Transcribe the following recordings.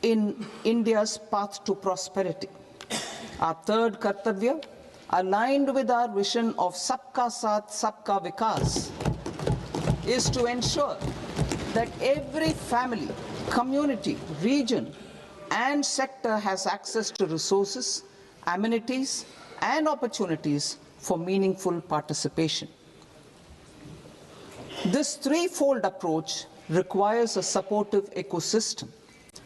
in India's path to prosperity. Our third Kartavya, aligned with our vision of Sabka Saath, Sabka Vikas, is to ensure that every family, community, region, and sector has access to resources, amenities, and opportunities for meaningful participation. This threefold approach requires a supportive ecosystem.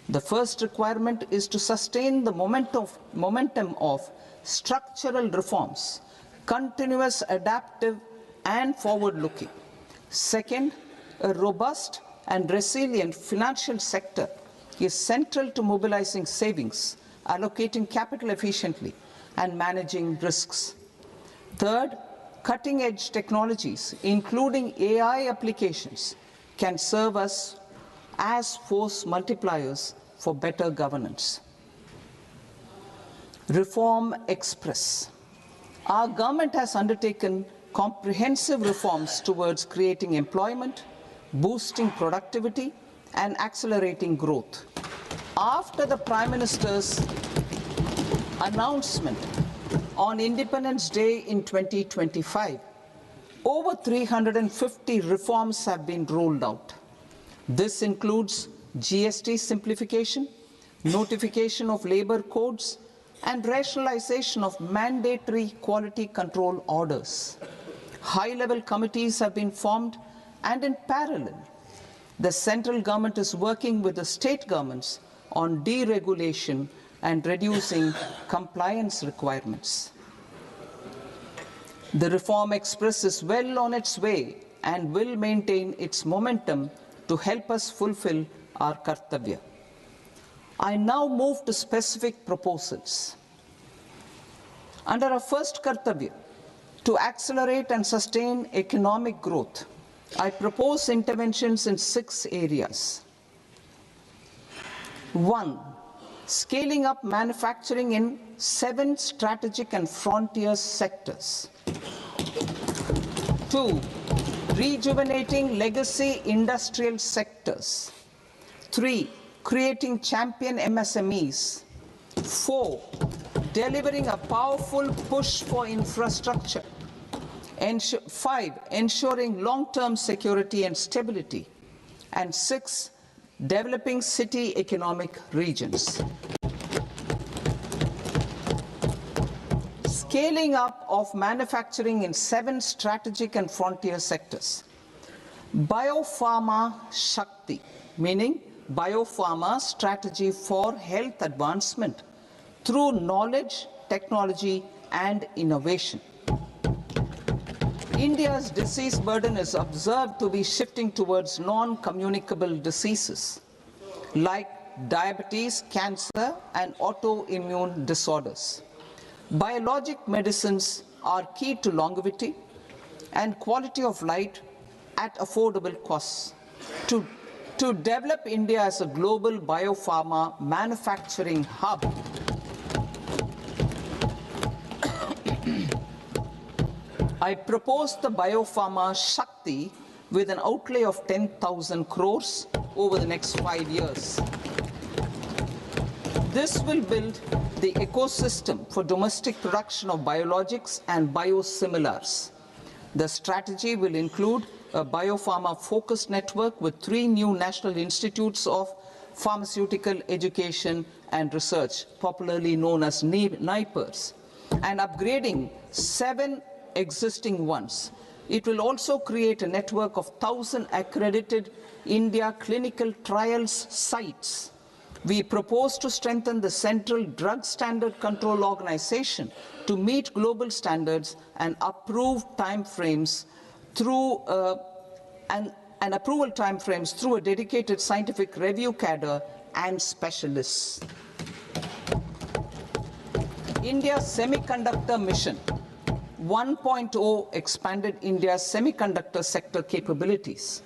The first requirement is to sustain the momentum of structural reforms, continuous, adaptive, and forward-looking. Second, a robust and resilient financial sector is central to mobilizing savings, allocating capital efficiently, and managing risks. Third, cutting-edge technologies, including AI applications, can serve us as force multipliers for better governance. Reform Express. Our government has undertaken comprehensive reforms towards creating employment, boosting productivity, and accelerating growth. After the Prime Minister's announcement on Independence Day in 2025, over 350 reforms have been rolled out. This includes GST simplification, notification of labor codes, and rationalization of mandatory quality control orders. High-level committees have been formed, and in parallel, the central government is working with the state governments on deregulation and reducing compliance requirements. The Reform Express is well on its way and will maintain its momentum to help us fulfill our Kartavya. I now move to specific proposals. Under our first Kartavya, to accelerate and sustain economic growth, I propose interventions in 6 areas. 1. Scaling up manufacturing in 7 strategic and frontier sectors. 2. Rejuvenating legacy industrial sectors. 3. Creating champion MSMEs. 4. Delivering a powerful push for infrastructure. 5. Ensuring long-term security and stability. And 6. Developing city economic regions. Scaling up of manufacturing in 7 strategic and frontier sectors. Biopharma Shakti, meaning biopharma strategy for health advancement through knowledge, technology, and innovation. India's disease burden is observed to be shifting towards non-communicable diseases like diabetes, cancer, and autoimmune disorders. Biologic medicines are key to longevity and quality of life at affordable costs. To develop India as a global biopharma manufacturing hub, I propose the Biopharma Shakti with an outlay of 10,000 crores over the next 5 years. This will build the ecosystem for domestic production of biologics and biosimilars. The strategy will include a biopharma-focused network with 3 new national institutes of pharmaceutical education and research, popularly known as NIPERS, and upgrading 7 existing ones. It will also create a network of 1,000 accredited India clinical trials sites. We propose to strengthen the Central Drug Standard Control Organization to meet global standards and approve timeframes through approval timeframes through a dedicated scientific review cadre and specialists. India's Semiconductor Mission 1.0 expanded India's semiconductor sector capabilities.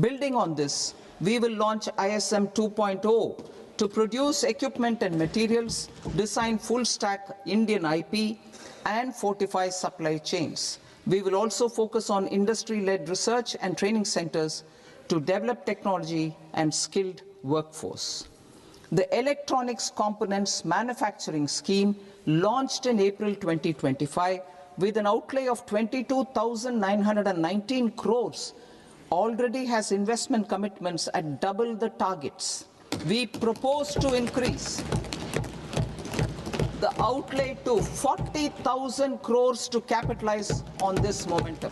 Building on this, we will launch ISM 2.0 to produce equipment and materials, design full-stack Indian IP, and fortify supply chains. We will also focus on industry-led research and training centers to develop technology and skilled workforce. The Electronics Components Manufacturing Scheme, launched in April 2025 with an outlay of 22,919 crores, already has investment commitments at double the targets. We propose to increase the outlay to 40,000 crores to capitalize on this momentum.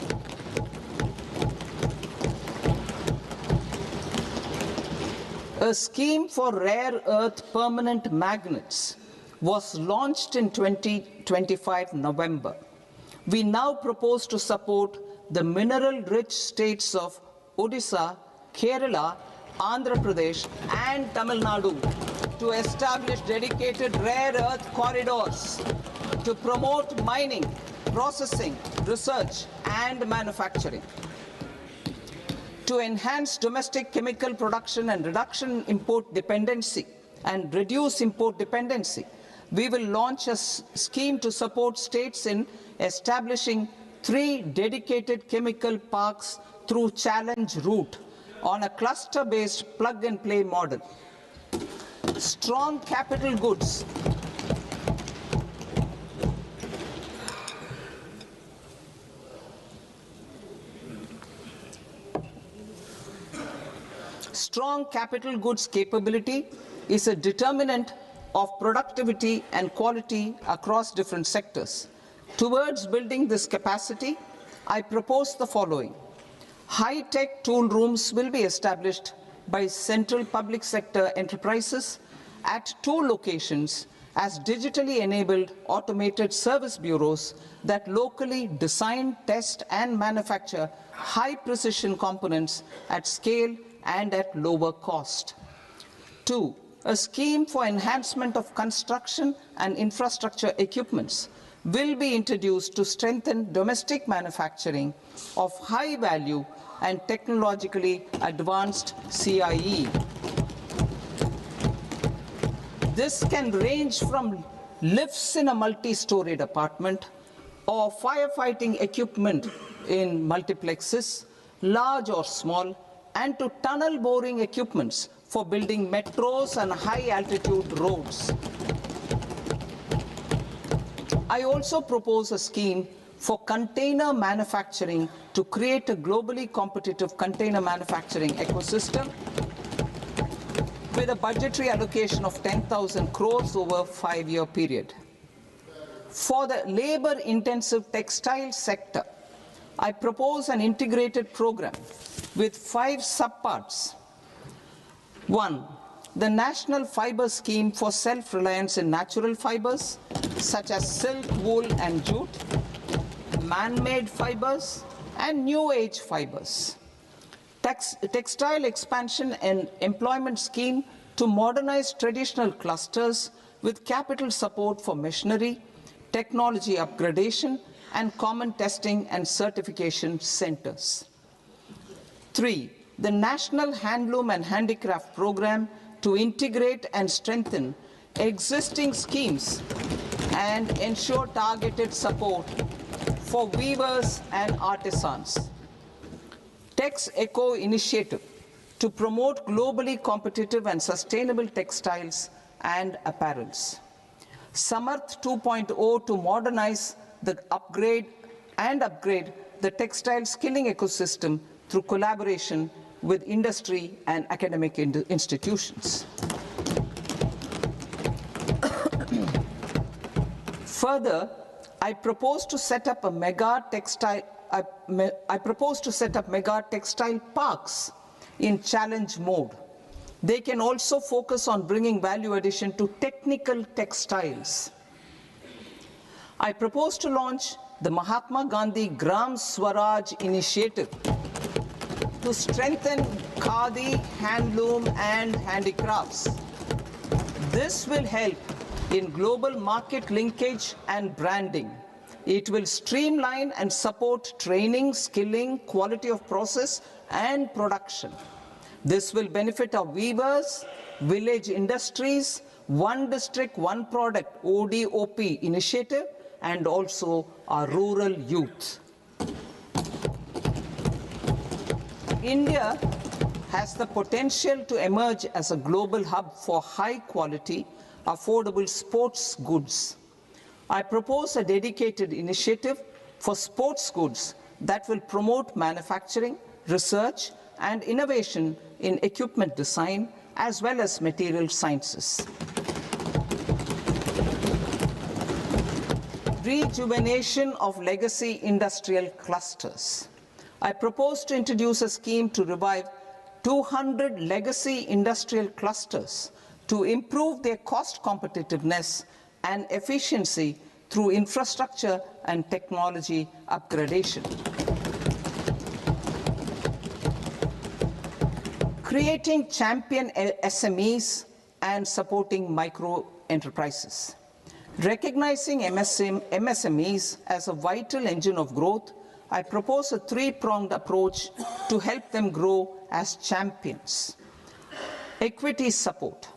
A scheme for rare earth permanent magnets was launched in 2025 November. We now propose to support the mineral-rich states of Odisha, Kerala, Andhra Pradesh and Tamil Nadu to establish dedicated rare earth corridors to promote mining, processing, research and manufacturing. To enhance domestic chemical production and reduction import dependency and reduce import dependency, we will launch a scheme to support states in establishing 3 dedicated chemical parks through challenge route on a cluster-based plug-and-play model. Strong capital goods Strong capital goods capability is a determinant of productivity and quality across different sectors. Towards building this capacity, I propose the following. High-tech tool rooms will be established by central public sector enterprises at 2 locations as digitally enabled automated service bureaus that locally design, test and manufacture high-precision components at scale and at lower cost. 2. A scheme for enhancement of construction and infrastructure equipments will be introduced to strengthen domestic manufacturing of high value and technologically advanced CIE. This can range from lifts in a multi-storied apartment or firefighting equipment in multiplexes, large or small, and to tunnel boring equipments for building metros and high-altitude roads. I also propose a scheme for container manufacturing to create a globally competitive container manufacturing ecosystem with a budgetary allocation of 10,000 crores over a 5-year period. For the labor-intensive textile sector, I propose an integrated program with 5 subparts. 1. The National Fiber Scheme for self-reliance in natural fibers, such as silk, wool and jute, man-made fibers and new age fibers. Textile expansion and employment scheme to modernize traditional clusters with capital support for machinery, technology upgradation and common testing and certification centers. 3. The National Handloom and Handicraft Program to integrate and strengthen existing schemes and ensure targeted support for weavers and artisans. Tex Eco Initiative to promote globally competitive and sustainable textiles and apparels. Samarth 2.0 to modernize the upgrade the textile skilling ecosystem through collaboration with industry and academic institutions. Further, I propose to set up mega textile parks in challenge mode. They can also focus on bringing value addition to technical textiles. I propose to launch the Mahatma Gandhi Gram Swaraj initiative to strengthen khadi, handloom and handicrafts. This will help in global market linkage and branding. It will streamline and support training, skilling, quality of process and production. This will benefit our weavers, village industries, One District, One Product ODOP initiative and also our rural youth. India has the potential to emerge as a global hub for high-quality, affordable sports goods. I propose a dedicated initiative for sports goods that will promote manufacturing, research, and innovation in equipment design, as well as material sciences. Rejuvenation of legacy industrial clusters. I propose to introduce a scheme to revive 200 legacy industrial clusters to improve their cost competitiveness and efficiency through infrastructure and technology upgradation. Creating champion SMEs and supporting micro enterprises. Recognizing MSMEs as a vital engine of growth, I propose a three-pronged approach to help them grow as champions. Equity support.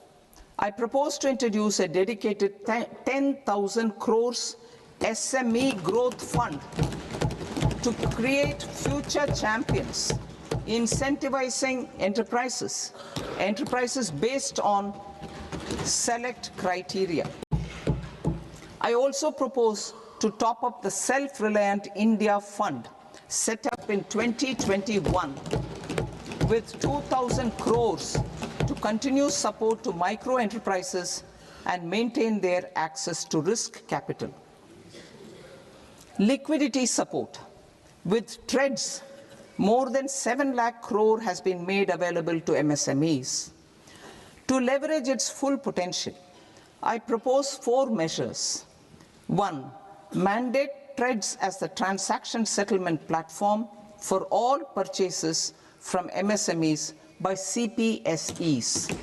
I propose to introduce a dedicated 10,000 crores SME growth fund to create future champions, incentivizing enterprises based on select criteria. I also propose to top up the Self-Reliant India Fund set up in 2021 with 2,000 crores to continue support to micro enterprises and maintain their access to risk capital. Liquidity support. With TREDS, more than 7 lakh crore has been made available to MSMEs. To leverage its full potential, I propose 4 measures. 1. Mandate TREDS as the transaction settlement platform for all purchases from MSMEs by CPSEs,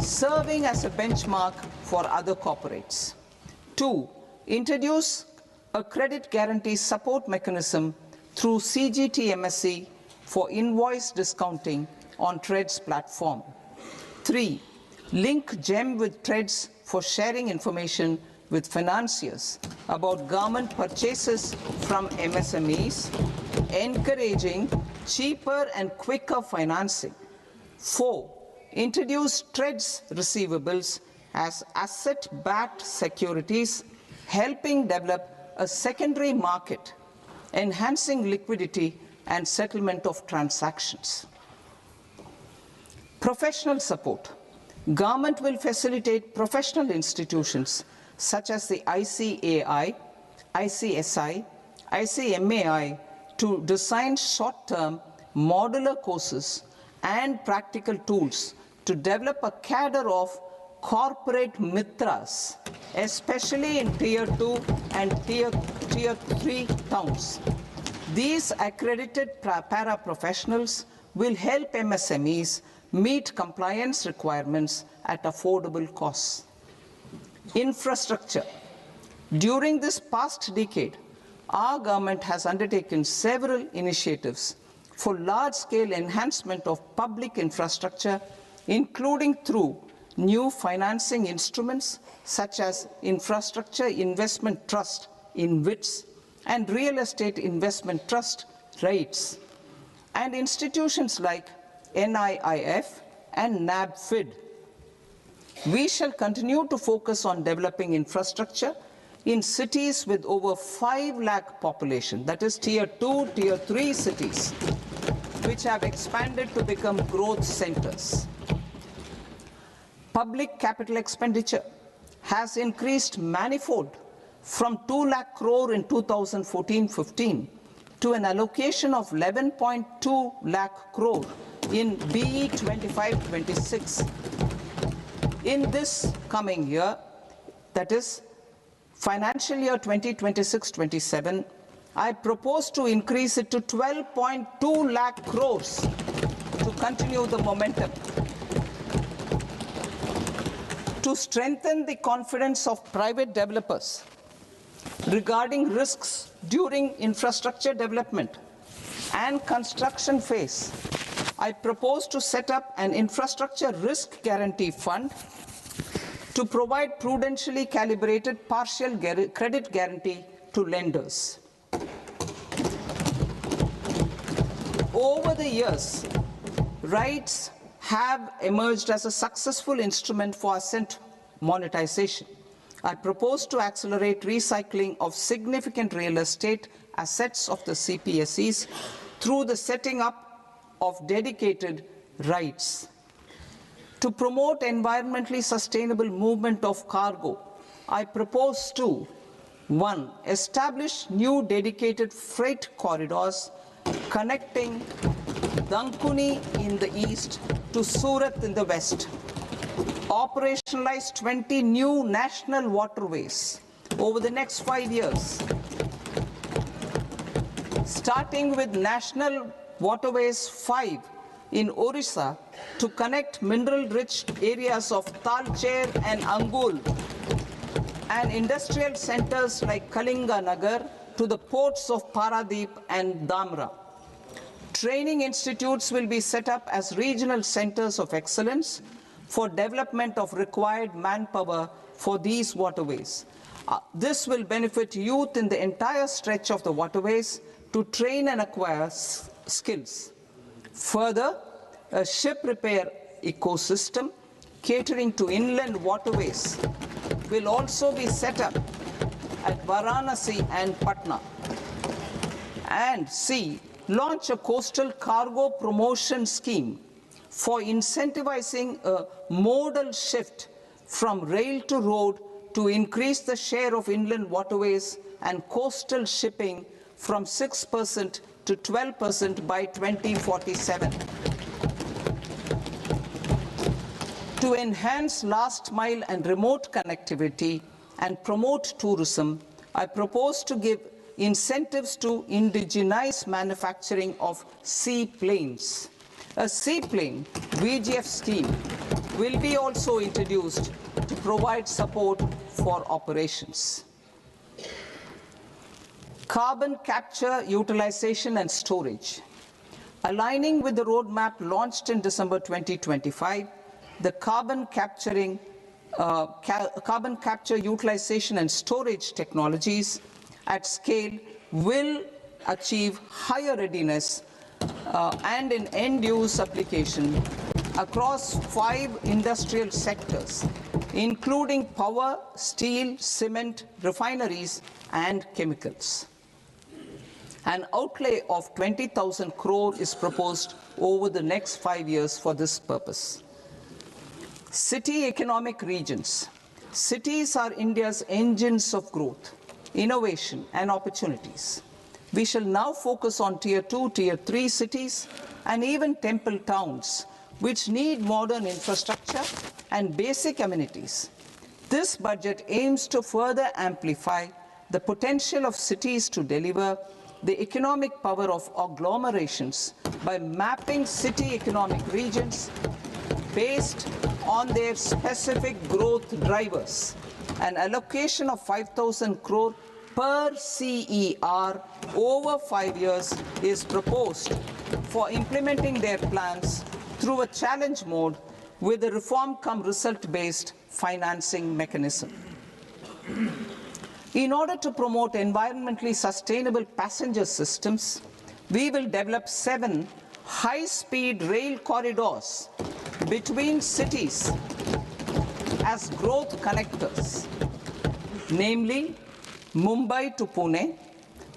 serving as a benchmark for other corporates. 2. Introduce a credit guarantee support mechanism through CGTMSE for invoice discounting on TREDS platform. 3. Link GEM with TREDS for sharing information with financiers about government purchases from MSMEs, encouraging cheaper and quicker financing. 4. Introduce TREDS receivables as asset-backed securities, helping develop a secondary market, enhancing liquidity and settlement of transactions. Professional support. Government will facilitate professional institutions such as the ICAI, ICSI, ICMAI to design short-term modular courses and practical tools to develop a cadre of corporate mitras, especially in Tier 2 and Tier 3 towns. These accredited para-professionals will help MSMEs meet compliance requirements at affordable costs. Infrastructure. During this past decade, our government has undertaken several initiatives for large-scale enhancement of public infrastructure, including through new financing instruments such as Infrastructure Investment Trust (InvITs) and Real Estate Investment Trust (REITs), and institutions like NIIF and NABFID. We shall continue to focus on developing infrastructure in cities with over 5 lakh population, that is Tier 2, Tier 3 cities, which have expanded to become growth centers. Public capital expenditure has increased manifold from 2 lakh crore in 2014-15 to an allocation of 11.2 lakh crore in BE 25-26. In this coming year, that is financial year 2026-27, I propose to increase it to 12.2 lakh crores to continue the momentum. To strengthen the confidence of private developers regarding risks during infrastructure development and construction phase, I propose to set up an infrastructure risk guarantee fund to provide prudentially calibrated partial credit guarantee to lenders. Over the years, Rights have emerged as a successful instrument for asset monetization. I propose to accelerate recycling of significant real estate assets of the CPSEs through the setting up of dedicated rights. To promote environmentally sustainable movement of cargo, I propose to 1. Establish new dedicated freight corridors connecting Dankuni in the east to Surat in the west. Operationalize 20 new national waterways over the next 5 years, starting with National Waterways 5 in Orissa to connect mineral-rich areas of Talcher and Angul and industrial centers like Kalinga Nagar to the ports of Paradeep and Dhamra. Training institutes will be set up as regional centers of excellence for development of required manpower for these waterways. This will benefit youth in the entire stretch of the waterways to train and acquire skills. Further, a ship repair ecosystem catering to inland waterways will also be set up at Varanasi and Patna. And C, launch a coastal cargo promotion scheme for incentivizing a modal shift from rail to road to increase the share of inland waterways and coastal shipping from 6% to 12% by 2047. To enhance last mile and remote connectivity and promote tourism, I propose to give incentives to indigenize manufacturing of seaplanes. A seaplane VGF scheme will be also introduced to provide support for operations. Carbon capture, utilization and storage. Aligning with the roadmap launched in December 2025, the carbon capture, utilization and storage technologies at scale will achieve higher readiness and in end-use application across 5 industrial sectors, including power, steel, cement, refineries, and chemicals. An outlay of 20,000 crore is proposed over the next 5 years for this purpose. City economic regions. Cities are India's engines of growth, innovation, and opportunities. We shall now focus on Tier 2, Tier 3 cities, and even temple towns, which need modern infrastructure and basic amenities. This budget aims to further amplify the potential of cities to deliver the economic power of agglomerations by mapping city economic regions based on their specific growth drivers. An allocation of 5,000 crore per CER over 5 years is proposed for implementing their plans through a challenge mode with a reform-cum-result-based financing mechanism. In order to promote environmentally sustainable passenger systems, we will develop 7 high-speed rail corridors between cities as growth connectors, namely Mumbai to Pune,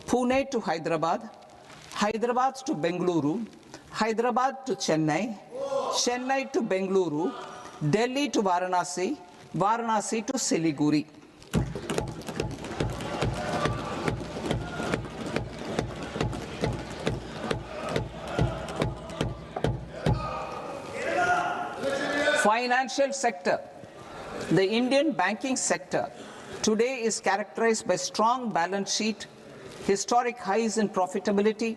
Pune to Hyderabad, Hyderabad to Bengaluru, Hyderabad to Chennai, Chennai to Bengaluru, Delhi to Varanasi, Varanasi to Siliguri. Financial sector. The Indian banking sector today is characterized by strong balance sheet, historic highs in profitability,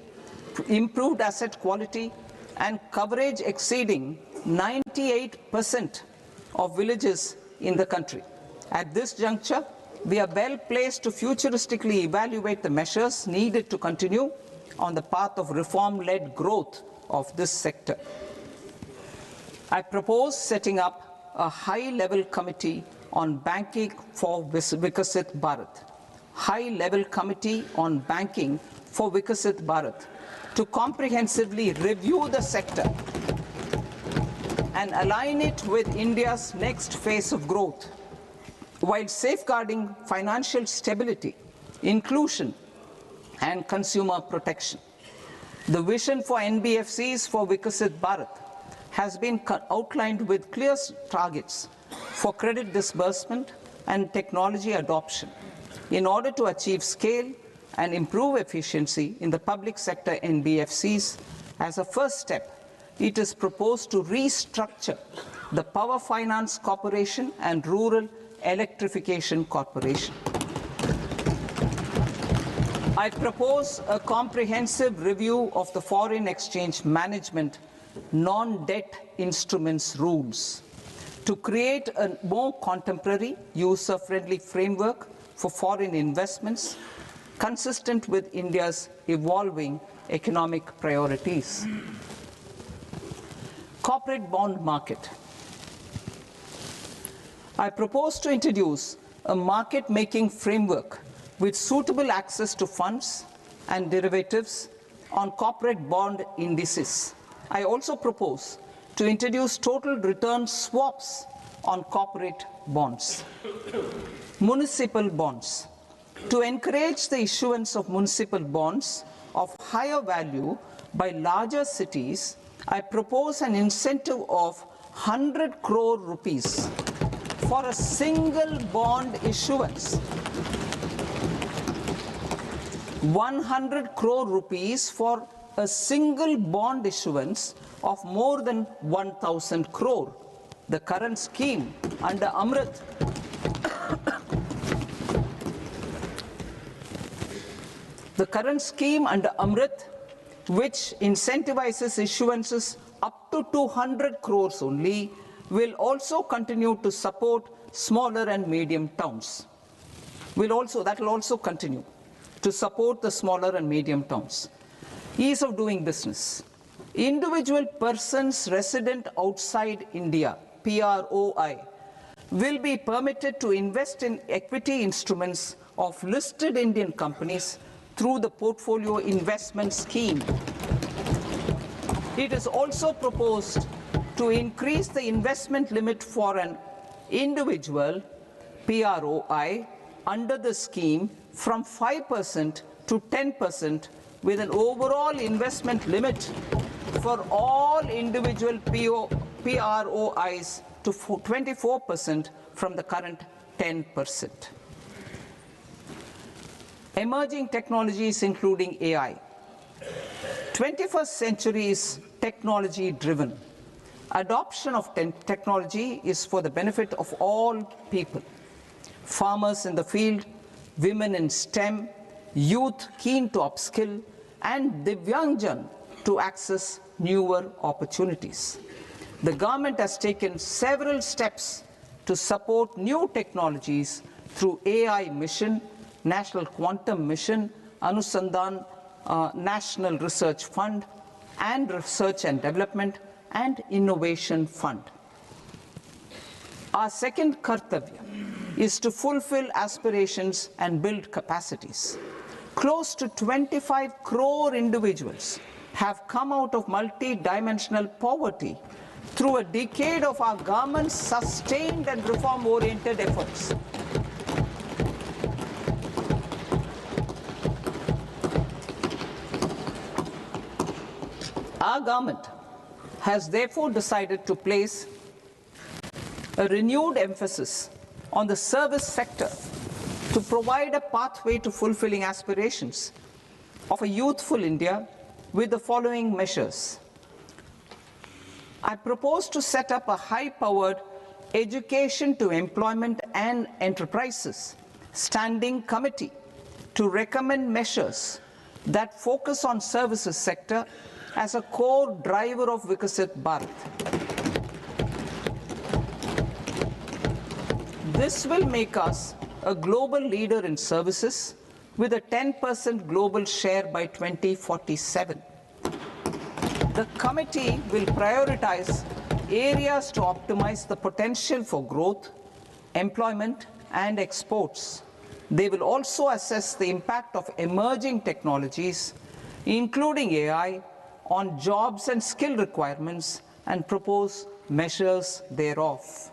improved asset quality, and coverage exceeding 98% of villages in the country. At this juncture, we are well placed to futuristically evaluate the measures needed to continue on the path of reform-led growth of this sector. I propose setting up a high-level committee on banking for Vikasit Bharat. High-level committee on banking for Vikasit Bharat to comprehensively review the sector and align it with India's next phase of growth, while safeguarding financial stability, inclusion, and consumer protection. The vision for NBFCs for Viksit Bharat has been outlined with clear targets for credit disbursement and technology adoption in order to achieve scale and improve efficiency in the public sector NBFCs. As a first step, it is proposed to restructure the Power Finance Corporation and Rural Electrification Corporation. I propose a comprehensive review of the foreign exchange management non-debt instruments rules to create a more contemporary, user-friendly framework for foreign investments consistent with India's evolving economic priorities. Corporate bond market. I propose to introduce a market-making framework with suitable access to funds and derivatives on corporate bond indices. I also propose to introduce total return swaps on corporate bonds. Municipal bonds. To encourage the issuance of municipal bonds of higher value by larger cities, I propose an incentive of 100 crore rupees for a single bond issuance. 100 crore rupees for a single bond issuance of more than 1,000 crore. The current scheme under Amrit which incentivizes issuances up to 200 crores only, will also continue to support smaller and medium towns. That will also continue to support the smaller and medium towns. Ease of doing business. Individual persons resident outside India, PROI, will be permitted to invest in equity instruments of listed Indian companies through the Portfolio Investment Scheme. It is also proposed to increase the investment limit for an individual PROI under the scheme from 5% to 10%, with an overall investment limit for all individual PROIs to 24% from the current 10%. Emerging technologies including AI. 21st century is technology-driven. Adoption of technology is for the benefit of all people. Farmers in the field, women in STEM, youth keen to upskill, and Divyangjan to access newer opportunities. The government has taken several steps to support new technologies through AI Mission, National Quantum Mission, Anusandhan National Research Fund, and Research and Development and Innovation Fund. Our second kartavya is to fulfill aspirations and build capacities. Close to 25 crore individuals have come out of multi-dimensional poverty through a decade of our government's sustained and reform-oriented efforts. Our government has therefore decided to place a renewed emphasis on the service sector to provide a pathway to fulfilling aspirations of a youthful India with the following measures. I propose to set up a high-powered Education to Employment and Enterprises Standing Committee to recommend measures that focus on services sector as a core driver of Viksit Bharat. This will make us a global leader in services with a 10% global share by 2047. The committee will prioritize areas to optimize the potential for growth, employment, and exports. They will also assess the impact of emerging technologies, including AI, on jobs and skill requirements, and propose measures thereof.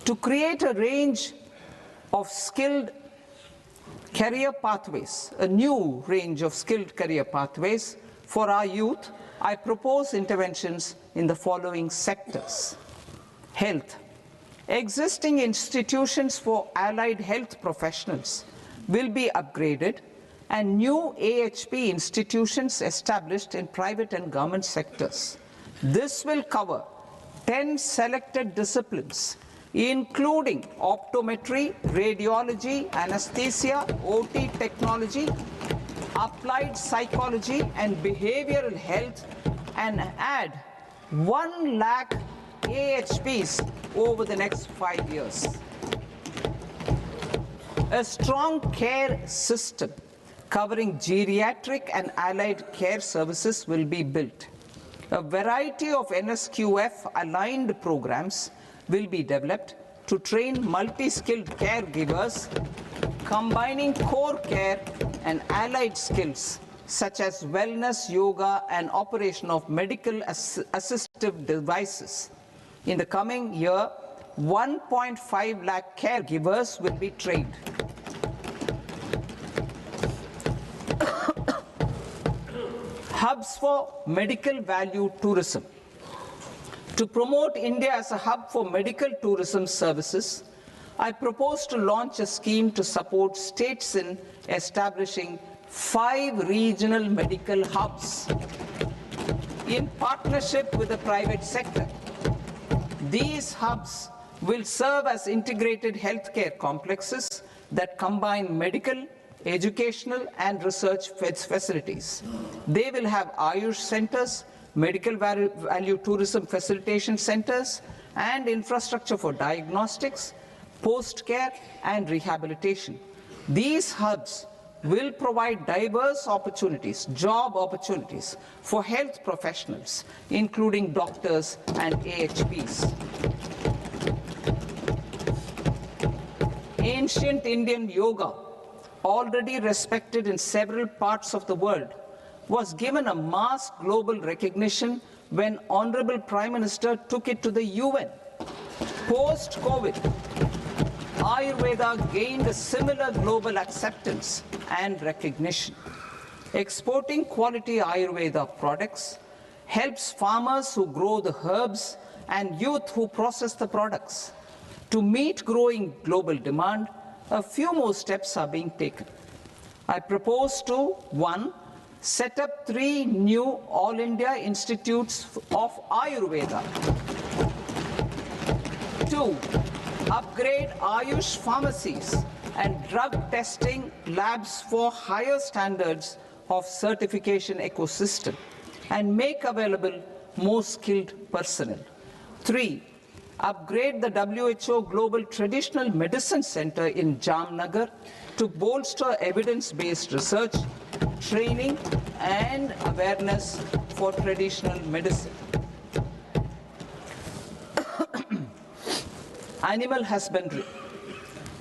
To create a range of skilled career pathways, a new range of skilled career pathways for our youth, I propose interventions in the following sectors. Health. Existing institutions for allied health professionals will be upgraded and new AHP institutions established in private and government sectors. This will cover 10 selected disciplines, including optometry, radiology, anesthesia, OT technology, applied psychology and behavioral health, and add 1 lakh AHPs over the next 5 years. A strong care system covering geriatric and allied care services will be built. A variety of NSQF-aligned programs will be developed to train multi-skilled caregivers, combining core care and allied skills such as wellness, yoga, and operation of medical assistive devices. In the coming year, 1.5 lakh caregivers will be trained. Hubs for medical value tourism. To promote India as a hub for medical tourism services, I propose to launch a scheme to support states in establishing 5 regional medical hubs in partnership with the private sector. These hubs will serve as integrated healthcare complexes that combine medical, educational, and research facilities. They will have Ayush centers, medical value tourism facilitation centers, and infrastructure for diagnostics, post-care, and rehabilitation. These hubs will provide diverse opportunities, job opportunities for health professionals, including doctors and AHPs. Ancient Indian yoga, already respected in several parts of the world, was given a mass global recognition when Honorable Prime Minister took it to the UN. Post-COVID, Ayurveda gained a similar global acceptance and recognition. Exporting quality Ayurveda products helps farmers who grow the herbs and youth who process the products. To meet growing global demand, a few more steps are being taken. I propose to, 1, set up 3 new All India Institutes of Ayurveda. 2, upgrade Ayush pharmacies and drug testing labs for higher standards of certification ecosystem and make available more skilled personnel. 3, upgrade the WHO Global Traditional Medicine Center in Jamnagar to bolster evidence-based research, training, and awareness for traditional medicine. Animal husbandry.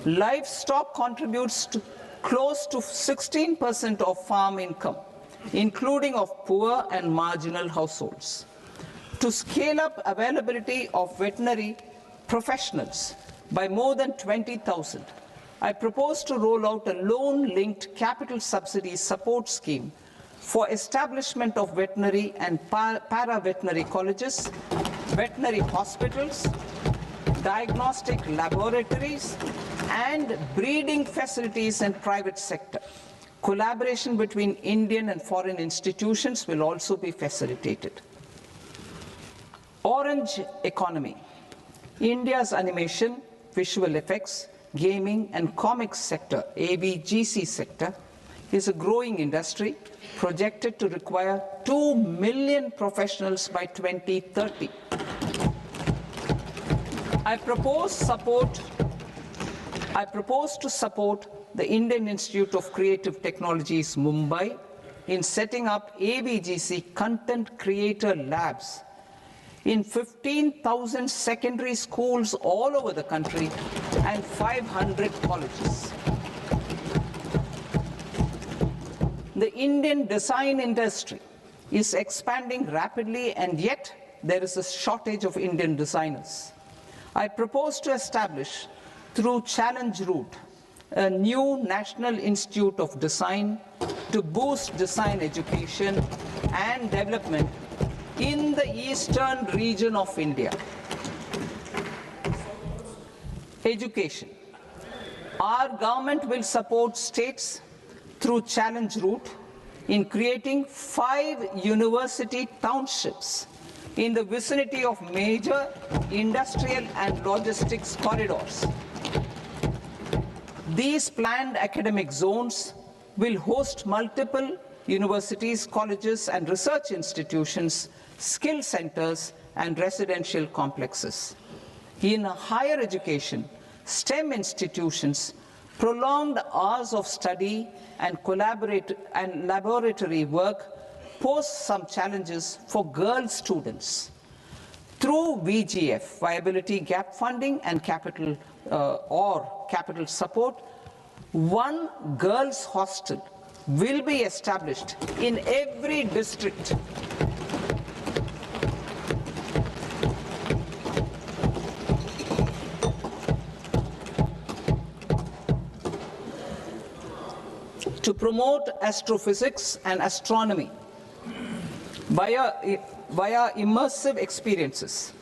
Livestock contributes to close to 16% of farm income, including of poor and marginal households. To scale up availability of veterinary professionals by more than 20,000, I propose to roll out a loan-linked capital subsidy support scheme for establishment of veterinary and para-veterinary colleges, veterinary hospitals, diagnostic laboratories, and breeding facilities in private sector. Collaboration between Indian and foreign institutions will also be facilitated. Orange economy. India's animation, visual effects, gaming and comics sector, AVGC sector, is a growing industry projected to require 2 million professionals by 2030. I propose to support the Indian Institute of Creative Technologies, Mumbai, in setting up AVGC content creator labs in 15,000 secondary schools all over the country and 500 colleges. The Indian design industry is expanding rapidly, and yet there is a shortage of Indian designers. I propose to establish, through Challenge Route, a new National Institute of Design to boost design education and development in the eastern region of India. Education. Our government will support states through Challenge Route in creating 5 university townships in the vicinity of major industrial and logistics corridors. These planned academic zones will host multiple universities, colleges, and research institutions, skill centers, and residential complexes. In higher education, STEM institutions, prolonged hours of study and laboratory work pose some challenges for girl students. Through VGF, Viability Gap Funding and capital support, one girls' hostel will be established in every district. To promote astrophysics and astronomy via immersive experiences.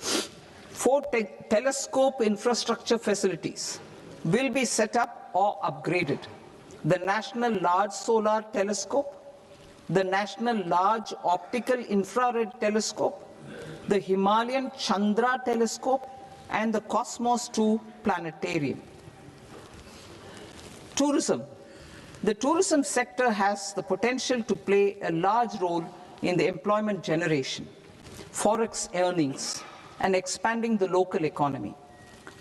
4 telescope infrastructure facilities will be set up or upgraded. The National Large Solar Telescope, the National Large Optical Infrared Telescope, the Himalayan Chandra Telescope, and the Cosmos 2 Planetarium. Tourism. The tourism sector has the potential to play a large role in the employment generation, forex earnings, and expanding the local economy.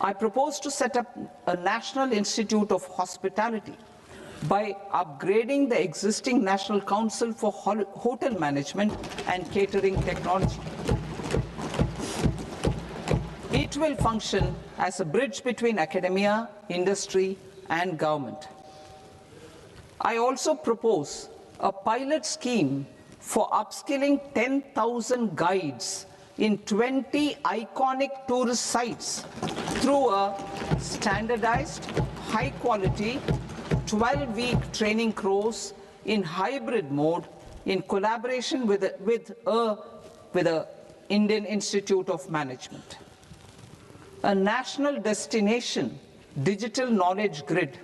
I propose to set up a National Institute of Hospitality by upgrading the existing National Council for Hotel Management and Catering Technology. It will function as a bridge between academia, industry, and government. I also propose a pilot scheme for upskilling 10,000 guides in 20 iconic tourist sites through a standardized, high-quality, 12-week training course in hybrid mode in collaboration with the Indian Institute of Management. A national destination digital knowledge grid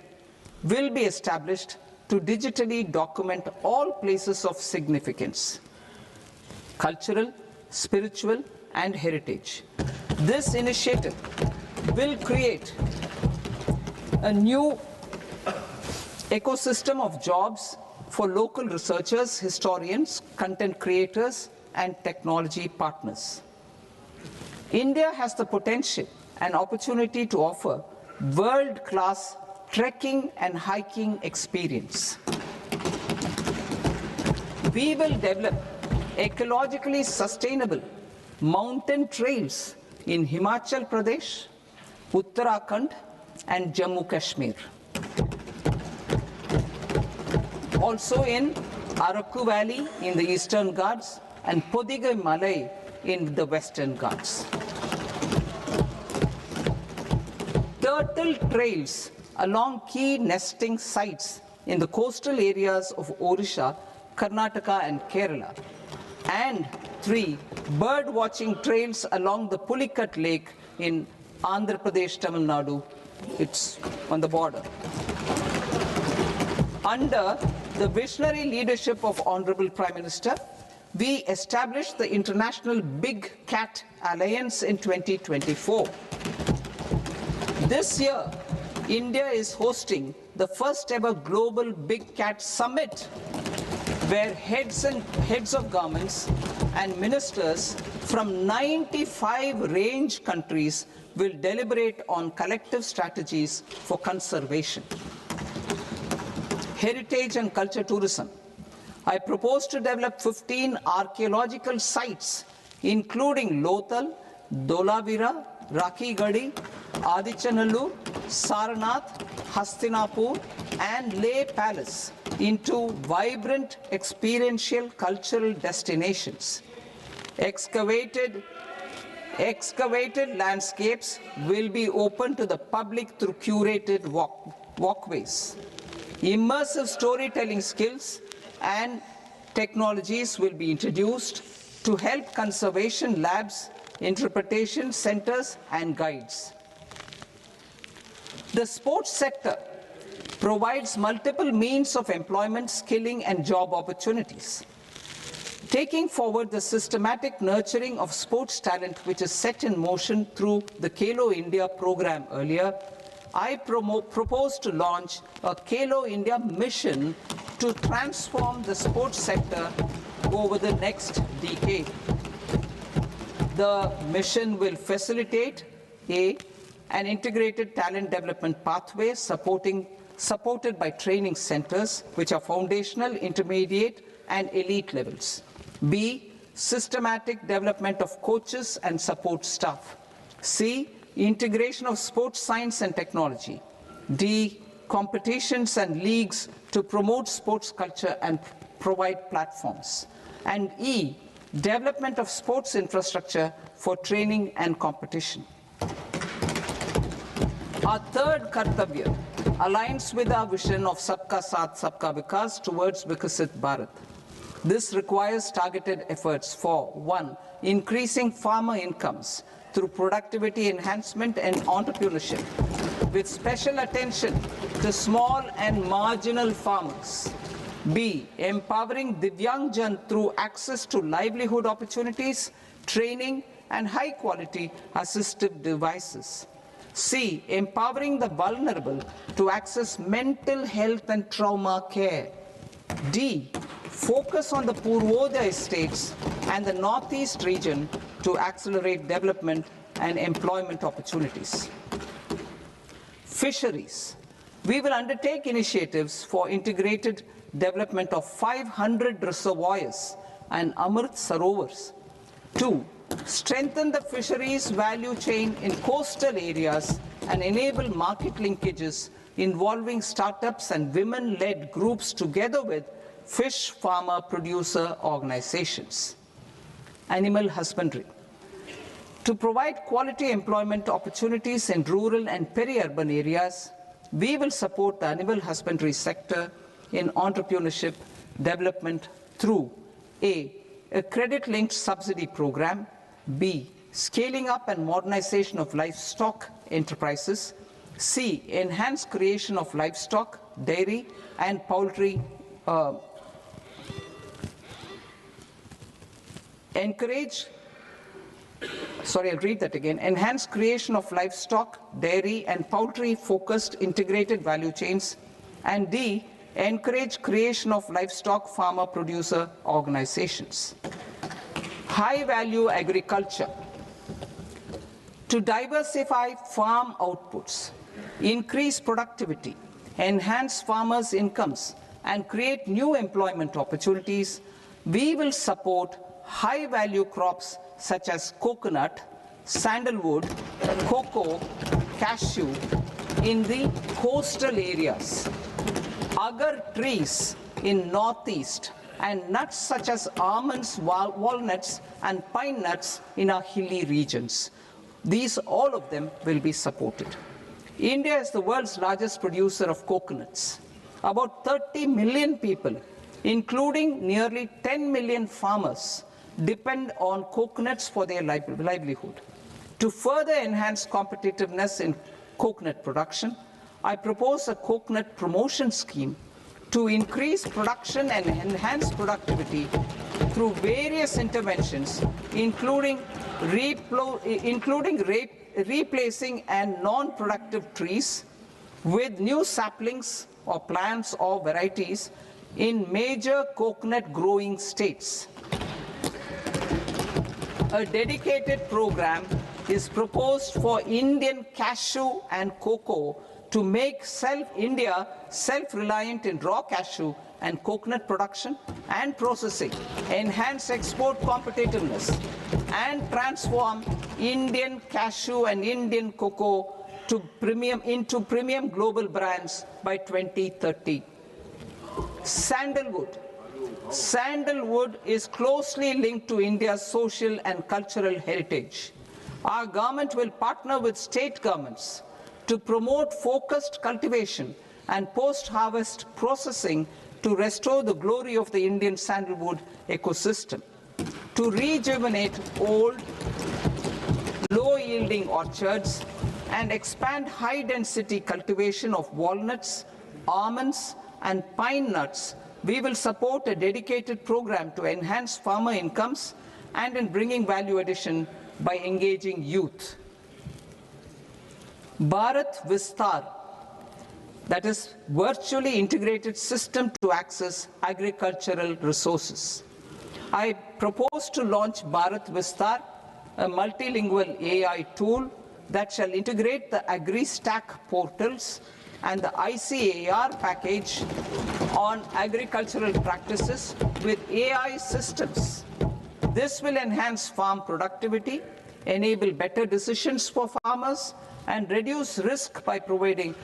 will be established to digitally document all places of significance, cultural, spiritual, and heritage. This initiative will create a new ecosystem of jobs for local researchers, historians, content creators, and technology partners. India has the potential and opportunity to offer world-class trekking and hiking experience. We will develop ecologically sustainable mountain trails in Himachal Pradesh, Uttarakhand, and Jammu Kashmir. Also in Araku Valley in the Eastern Ghats and Podigai Malai in the Western Ghats. Turtle trails along key nesting sites in the coastal areas of Odisha, Karnataka, and Kerala. And 3 bird watching trails along the Pulikat Lake in Andhra Pradesh, Tamil Nadu. It's on the border. Under the visionary leadership of Honorable Prime Minister, we established the International Big Cat Alliance in 2024. This year, India is hosting the first ever Global Big Cat Summit, where heads of governments and ministers from 95 range countries will deliberate on collective strategies for conservation. Heritage and culture tourism. I propose to develop 15 archaeological sites, including Lothal, Dholavira, Rakhigarhi, Adichanallur, Sarnath, Hastinapur, and Leh Palace into vibrant experiential cultural destinations. Excavated Excavated landscapes will be open to the public through curated walkways. Immersive storytelling skills and technologies will be introduced to help conservation labs, interpretation centers, and guides. The sports sector provides multiple means of employment, skilling, and job opportunities. Taking forward the systematic nurturing of sports talent which is set in motion through the Khelo India program earlier, I propose to launch a Khelo India mission to transform the sports sector over the next decade. The mission will facilitate an integrated talent development pathway supported by training centers which are foundational, intermediate, and elite levels. B, systematic development of coaches and support staff. C, integration of sports science and technology. D, competitions and leagues to promote sports culture and provide platforms. And E, development of sports infrastructure for training and competition. Our third Kartavya aligns with our vision of Sabka Saath, Sabka Vikas towards Vikasit Bharat. This requires targeted efforts for 1. Increasing farmer incomes through productivity enhancement and entrepreneurship, with special attention to small and marginal farmers. B. Empowering Divyangjan through access to livelihood opportunities, training, and high-quality assistive devices. C. Empowering the vulnerable to access mental health and trauma care. D. Focus on the Purvodaya states and the Northeast region to accelerate development and employment opportunities. Fisheries. We will undertake initiatives for integrated development of 500 reservoirs and Amrit Sarovars. 2. Strengthen the fisheries value chain in coastal areas and enable market linkages involving startups and women-led groups together with fish farmer producer organizations. Animal husbandry. To provide quality employment opportunities in rural and peri-urban areas, we will support the animal husbandry sector in entrepreneurship development through A. A credit-linked subsidy program, B. Scaling up and modernization of livestock enterprises, C. Enhanced creation of livestock, dairy, and poultry enhanced creation of livestock, dairy, and poultry-focused integrated value chains, and D, encourage creation of livestock farmer-producer organizations. High-value agriculture. To diversify farm outputs, increase productivity, enhance farmers' incomes, and create new employment opportunities, we will support high-value crops such as coconut, sandalwood, cocoa, cashew in the coastal areas, agar trees in northeast, and nuts such as almonds, walnuts, and pine nuts in our hilly regions. These, all of them, will be supported. India is the world's largest producer of coconuts. About 30 million people, including nearly 10 million farmers, depend on coconuts for their livelihood. To further enhance competitiveness in coconut production, I propose a coconut promotion scheme to increase production and enhance productivity through various interventions, including replacing and non-productive trees with new saplings or plants or varieties in major coconut growing states. A dedicated program is proposed for Indian cashew and cocoa to make India self-reliant in raw cashew and coconut production and processing, enhance export competitiveness, and transform Indian cashew and Indian cocoa into premium global brands by 2030. Sandalwood. Sandalwood is closely linked to India's social and cultural heritage. Our government will partner with state governments to promote focused cultivation and post-harvest processing to restore the glory of the Indian sandalwood ecosystem, to rejuvenate old, low-yielding orchards, and expand high-density cultivation of walnuts, almonds, and pine nuts. We will support a dedicated program to enhance farmer incomes and in bringing value addition by engaging youth. Bharat Vistar, that is virtually integrated system to access agricultural resources. I propose to launch Bharat Vistar, a multilingual AI tool that shall integrate the AgriStack portals and the ICAR package on agricultural practices with AI systems. This will enhance farm productivity, enable better decisions for farmers, and reduce risk by providing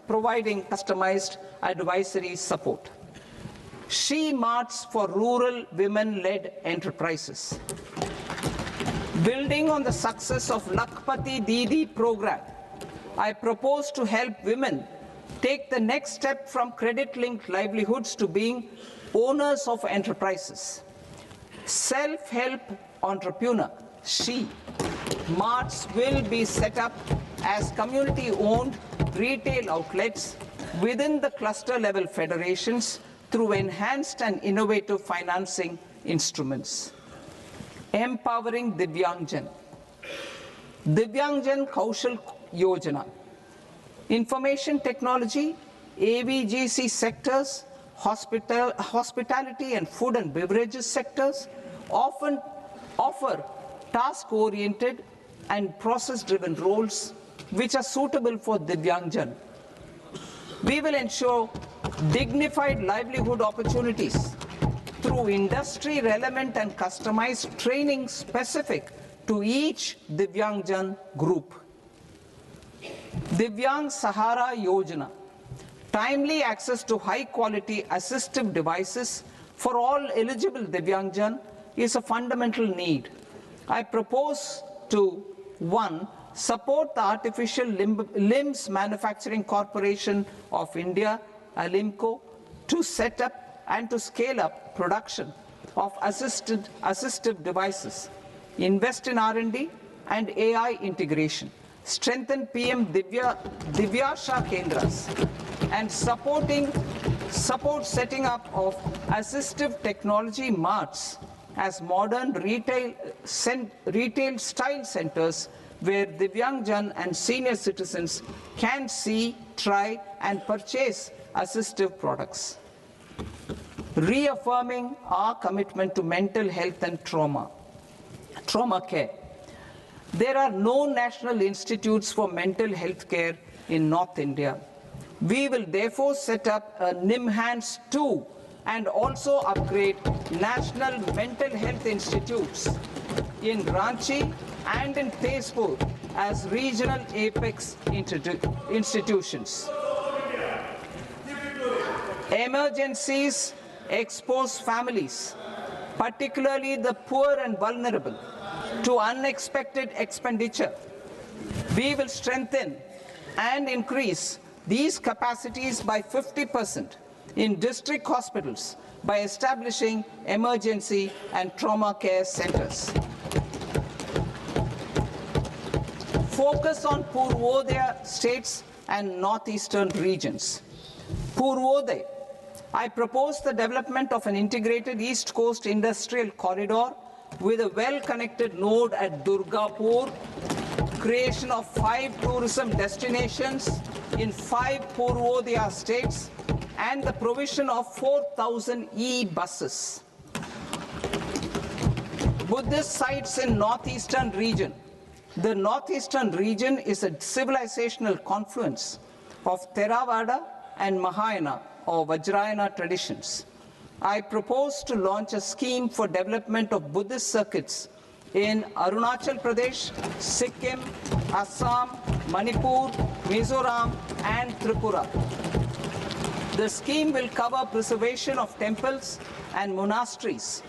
customized advisory support. She Marts for rural women-led enterprises. Building on the success of Lakpati Didi program, I propose to help women take the next step from credit-linked livelihoods to being owners of enterprises. Self-help entrepreneur, She Marts will be set up as community-owned retail outlets within the cluster-level federations through enhanced and innovative financing instruments. Empowering Divyangjan. Divyangjan Kaushal Yojana. Information technology, AVGC sectors, hospitality and food and beverages sectors often offer task-oriented and process-driven roles which are suitable for Divyangjan. We will ensure dignified livelihood opportunities through industry-relevant and customized training specific to each Divyangjan group. Divyang Sahara Yojana. Timely access to high-quality assistive devices for all eligible Divyangjan is a fundamental need. I propose to 1. Support the Artificial Limbs Manufacturing Corporation of India, Alimco, to set up and to scale up production of assistive devices, invest in R&D and AI integration, strengthen PM Divyasha Kendras, and support setting up of assistive technology marts as modern retail style centers where Divyangjan and senior citizens can see, try and purchase assistive products. Reaffirming our commitment to mental health and trauma care. There are no national institutes for mental health care in North India. We will therefore set up a NIMHANS 2 and also upgrade national mental health institutes in Ranchi and in Tezpur as regional apex institutions. Emergencies expose families, particularly the poor and vulnerable, to unexpected expenditure. We will strengthen and increase these capacities by 50% in district hospitals by establishing emergency and trauma care centers. Focus on Purvodaya states and northeastern regions. Purvodaya. I propose the development of an integrated East Coast industrial corridor with a well-connected node at Durgapur, creation of 5 tourism destinations in 5 Purvodaya states, and the provision of 4,000 e-buses. Buddhist sites in northeastern region. The northeastern region is a civilizational confluence of Theravada and Mahayana or Vajrayana traditions. I propose to launch a scheme for development of Buddhist circuits in Arunachal Pradesh, Sikkim, Assam, Manipur, Mizoram, and Tripura. The scheme will cover preservation of temples and monasteries,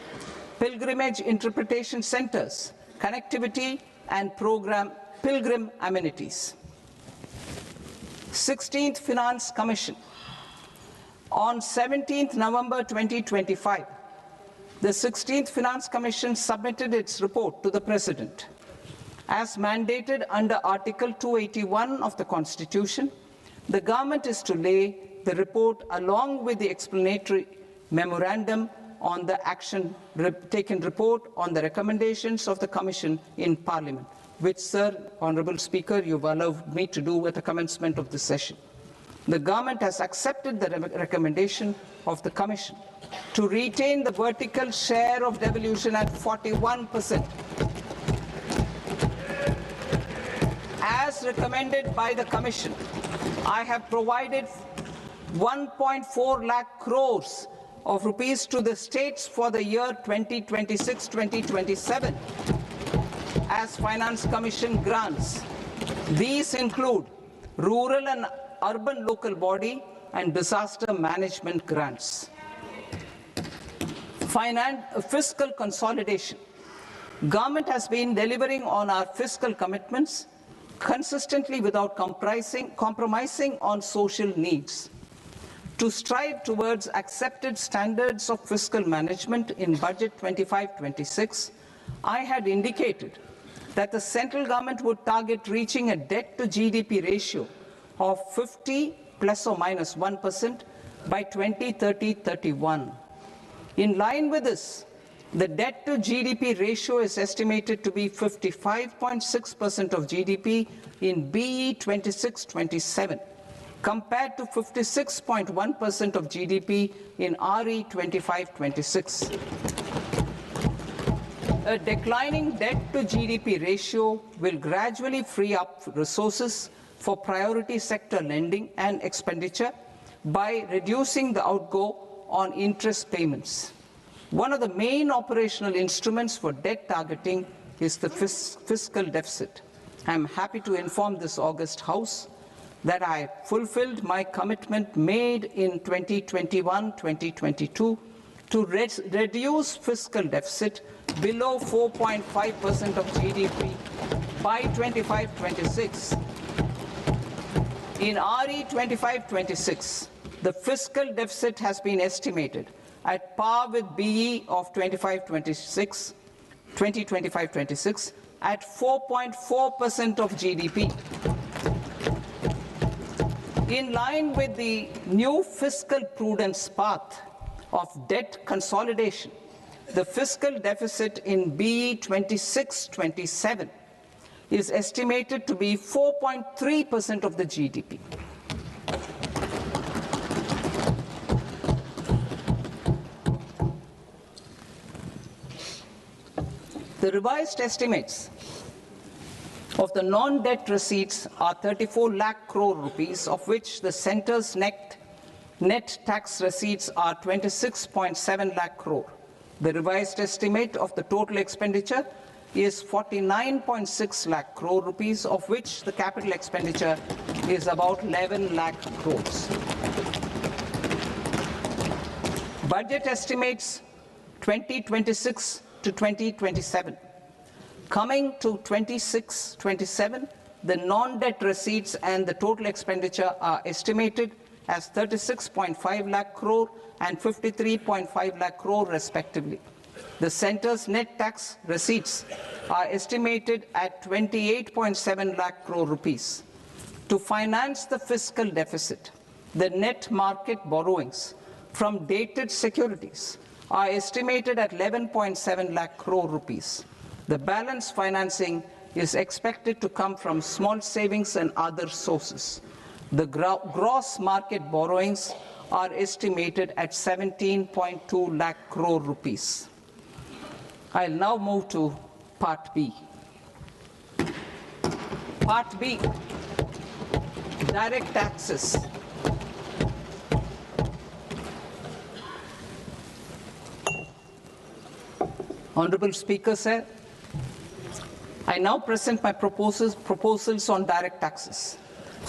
pilgrimage interpretation centers, connectivity, and pilgrim amenities. 16th Finance Commission. On 17th November 2025, the 16th Finance Commission submitted its report to the President. As mandated under Article 281 of the Constitution, the government is to lay the report along with the explanatory memorandum on the action taken report on the recommendations of the Commission in Parliament, which, Sir, Honourable Speaker, you've allowed me to do at the commencement of the session. The government has accepted the recommendation of the Commission to retain the vertical share of devolution at 41%. As recommended by the Commission, I have provided 1.4 lakh crores of rupees to the states for the year 2026-2027 as Finance Commission grants. These include rural and urban local body and disaster management grants. Fiscal consolidation. Government has been delivering on our fiscal commitments consistently without compromising on social needs. To strive towards accepted standards of fiscal management in Budget 25-26, I had indicated that the central government would target reaching a debt-to-GDP ratio of 50 plus or minus 1% by 2030-31. In line with this, the debt-to-GDP ratio is estimated to be 55.6% of GDP in BE 26-27, compared to 56.1% of GDP in RE 25-26. A declining debt-to-GDP ratio will gradually free up resources for priority sector lending and expenditure by reducing the outgo on interest payments. One of the main operational instruments for debt targeting is the fiscal deficit. I am happy to inform this august House that I fulfilled my commitment made in 2021-2022 to reduce fiscal deficit below 4.5% of GDP by 25-26. In RE 25-26, the fiscal deficit has been estimated at par with BE of 2025-26 at 4.4% of GDP. In line with the new fiscal prudence path of debt consolidation, the fiscal deficit in BE 26-27 is estimated to be 4.3% of the GDP. The revised estimates of the non-debt receipts are 34 lakh crore rupees, of which the centre's net tax receipts are 26.7 lakh crore. The revised estimate of the total expenditure is 49.6 lakh crore rupees, of which the capital expenditure is about 11 lakh crores. Budget estimates 2026 to 2027. Coming to 26-27, the non-debt receipts and the total expenditure are estimated as 36.5 lakh crore and 53.5 lakh crore respectively. The centre's net tax receipts are estimated at 28.7 lakh crore rupees. To finance the fiscal deficit, the net market borrowings from dated securities are estimated at 11.7 lakh crore rupees. The balance financing is expected to come from small savings and other sources. The gross market borrowings are estimated at 17.2 lakh crore rupees. I'll now move to Part B. Part B, direct taxes. Honourable Speaker, sir, I now present my proposals on direct taxes.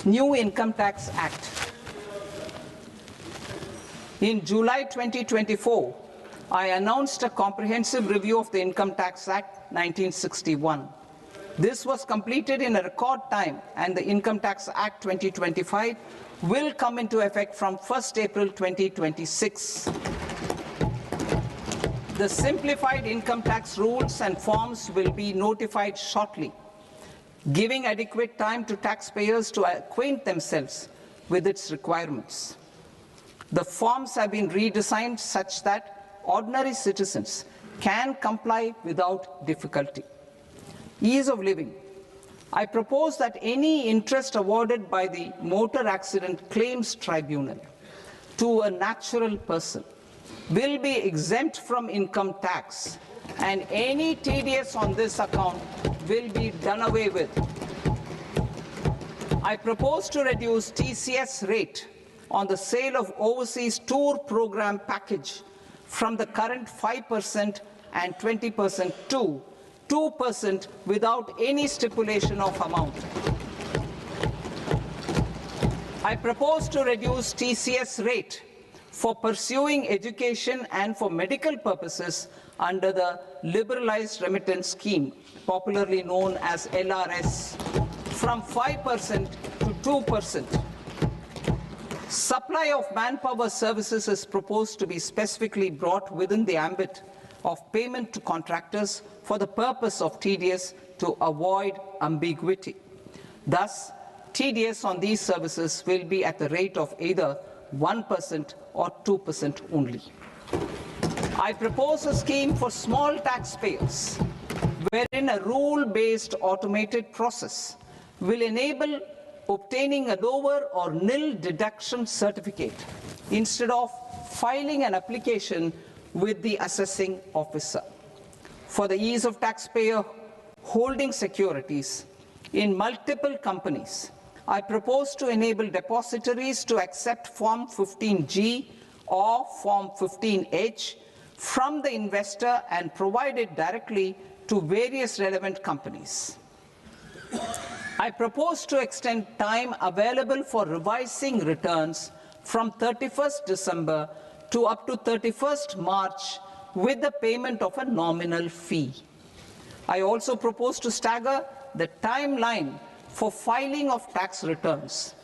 New Income Tax Act. In July 2024, I announced a comprehensive review of the Income Tax Act 1961. This was completed in a record time, and the Income Tax Act 2025 will come into effect from 1st April 2026. The simplified income tax rules and forms will be notified shortly, giving adequate time to taxpayers to acquaint themselves with its requirements. The forms have been redesigned such that ordinary citizens can comply without difficulty. Ease of living. I propose that any interest awarded by the Motor Accident Claims Tribunal to a natural person will be exempt from income tax, and any TDS on this account will be done away with. I propose to reduce TCS rate on the sale of overseas tour program package from the current 5% and 20% to 2% without any stipulation of amount. I propose to reduce TCS rate for pursuing education and for medical purposes under the Liberalized Remittance Scheme, popularly known as LRS, from 5% to 2%. Supply of manpower services is proposed to be specifically brought within the ambit of payment to contractors for the purpose of TDS to avoid ambiguity. Thus, TDS on these services will be at the rate of either 1% or 2% only. I propose a scheme for small taxpayers wherein a rule-based automated process will enable obtaining a lower or nil deduction certificate instead of filing an application with the assessing officer. For the ease of taxpayer holding securities in multiple companies, I propose to enable depositories to accept Form 15G or Form 15H from the investor and provide it directly to various relevant companies. I propose to extend time available for revising returns from 31st December to up to 31st March with the payment of a nominal fee. I also propose to stagger the timeline for filing of tax returns.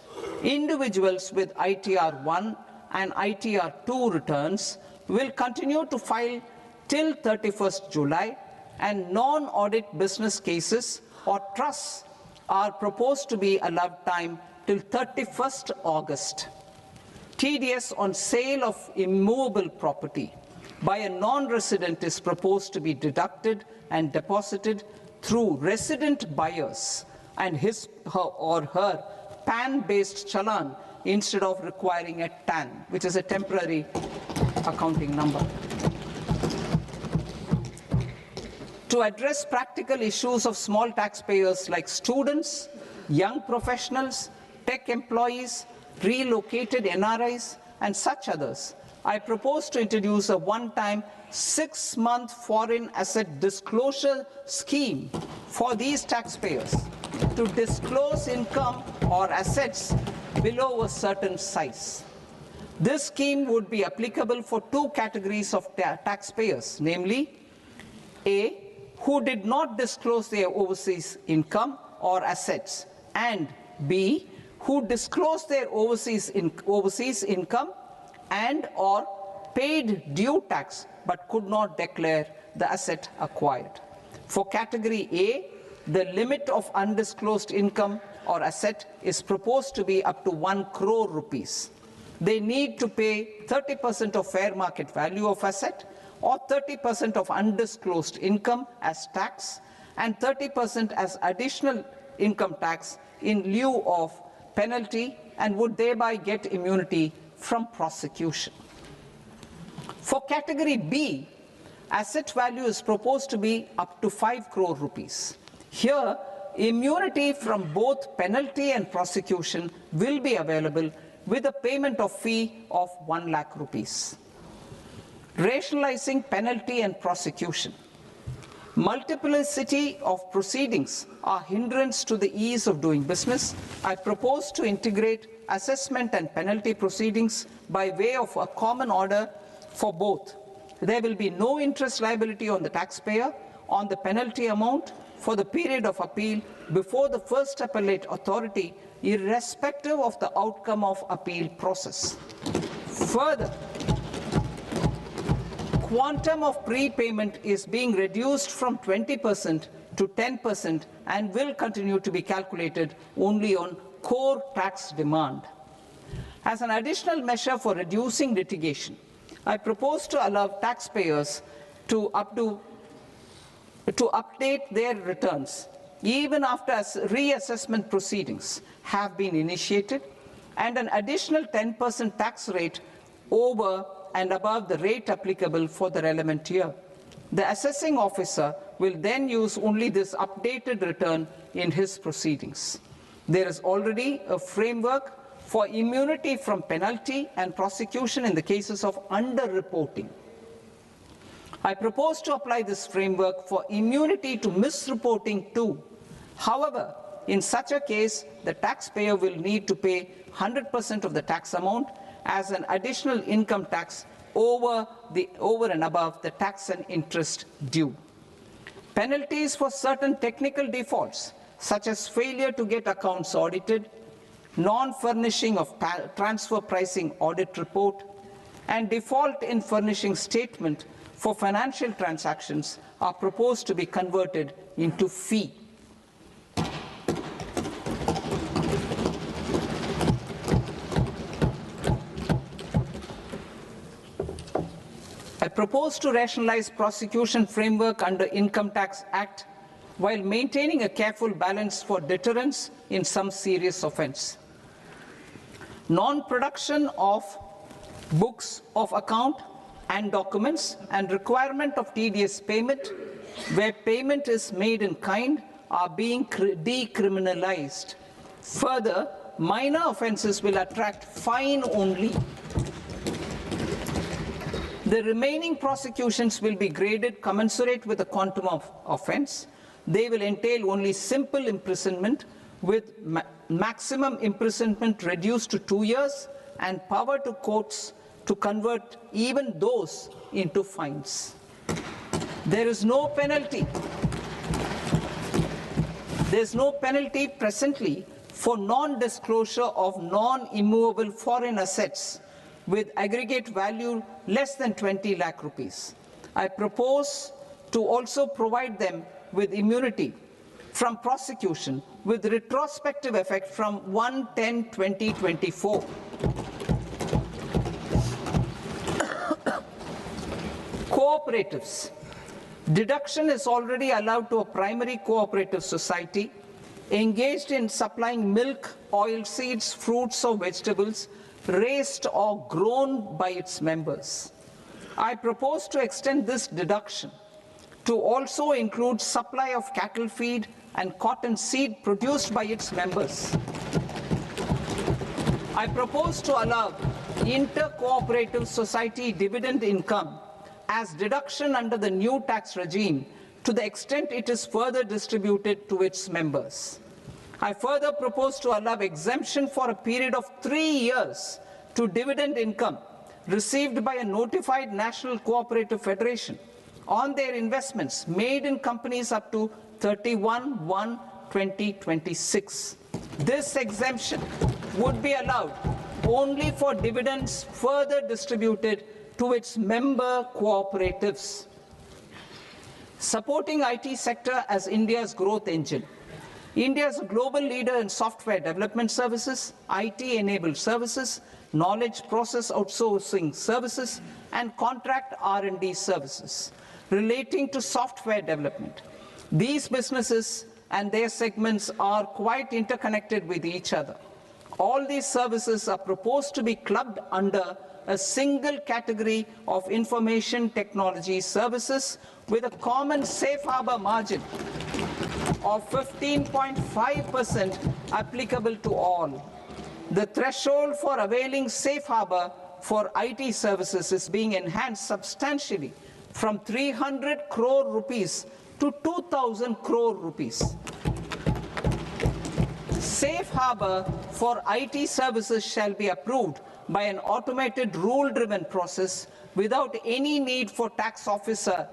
Individuals with ITR 1 and ITR 2 returns will continue to file till 31st July, and non-audit business cases or trusts are proposed to be allowed time till 31st August. TDS on sale of immovable property by a non-resident is proposed to be deducted and deposited through resident buyers and his or her PAN-based challan instead of requiring a TAN, which is a temporary accounting number. To address practical issues of small taxpayers like students, young professionals, tech employees, relocated NRIs, and such others, I propose to introduce a one-time 6-month foreign asset disclosure scheme for these taxpayers to disclose income or assets below a certain size. This scheme would be applicable for two categories of taxpayers, namely, A, who did not disclose their overseas income or assets, and B, who disclosed their overseas income and or paid due tax but could not declare the asset acquired. For category A, the limit of undisclosed income or asset is proposed to be up to 1 crore rupees. They need to pay 30% of fair market value of asset or 30% of undisclosed income as tax and 30% as additional income tax in lieu of penalty, and would thereby get immunity from prosecution. For category B, asset value is proposed to be up to 5 crore rupees. Here, immunity from both penalty and prosecution will be available with a payment of fee of 1 lakh rupees. Rationalizing penalty and prosecution. Multiplicity of proceedings are hindrance to the ease of doing business. I propose to integrate assessment and penalty proceedings by way of a common order for both. There will be no interest liability on the taxpayer on the penalty amount for the period of appeal before the first appellate authority, irrespective of the outcome of appeal process. Further, quantum of prepayment is being reduced from 20% to 10% and will continue to be calculated only on core tax demand. As an additional measure for reducing litigation, I propose to allow taxpayers to update their returns even after reassessment proceedings have been initiated, and an additional 10% tax rate over and above the rate applicable for the relevant year. The assessing officer will then use only this updated return in his proceedings. There is already a framework for immunity from penalty and prosecution in the cases of underreporting. I propose to apply this framework for immunity to misreporting too. However, in such a case, the taxpayer will need to pay 100% of the tax amount as an additional income tax over and above the tax and interest due. Penalties for certain technical defaults, such as failure to get accounts audited, non-furnishing of transfer pricing audit report, and default in furnishing statement for financial transactions, are proposed to be converted into fee. I propose to rationalize prosecution framework under Income Tax Act while maintaining a careful balance for deterrence in some serious offence. Non-production of books of account and documents and requirement of TDS payment where payment is made in kind are being decriminalized. Further, minor offences will attract fine only. The remaining prosecutions will be graded commensurate with the quantum of offence. They will entail only simple imprisonment with maximum imprisonment reduced to 2 years and power to courts to convert even those into fines. There is no penalty. There is no penalty presently for non-disclosure of non-immovable foreign assets with aggregate value less than 20 lakh rupees. I propose to also provide them with immunity from prosecution with retrospective effect from 1/10/2024. Cooperatives. Deduction is already allowed to a primary cooperative society engaged in supplying milk, oilseeds, fruits or vegetables raised or grown by its members. I propose to extend this deduction to also include supply of cattle feed and cotton seed produced by its members. I propose to allow inter-cooperative society dividend income as deduction under the new tax regime to the extent it is further distributed to its members. I further propose to allow exemption for a period of 3 years to dividend income received by a notified national cooperative federation on their investments made in companies up to 31/1/2026. This exemption would be allowed only for dividends further distributed to its member cooperatives. Supporting IT sector as India's growth engine. India is a global leader in software development services, IT-enabled services, knowledge process outsourcing services, and contract R&D services relating to software development. These businesses and their segments are quite interconnected with each other. All these services are proposed to be clubbed under a single category of information technology services with a common safe harbor margin of 15.5% applicable to all. The threshold for availing safe harbor for IT services is being enhanced substantially from 300 crore rupees to 2,000 crore rupees. Safe harbor for IT services shall be approved by an automated rule-driven process without any need for tax officer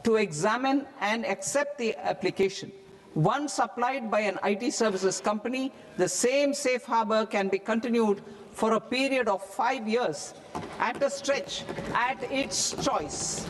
to examine and accept the application. Once applied by an IT services company, the same safe harbor can be continued for a period of 5 years at a stretch at its choice.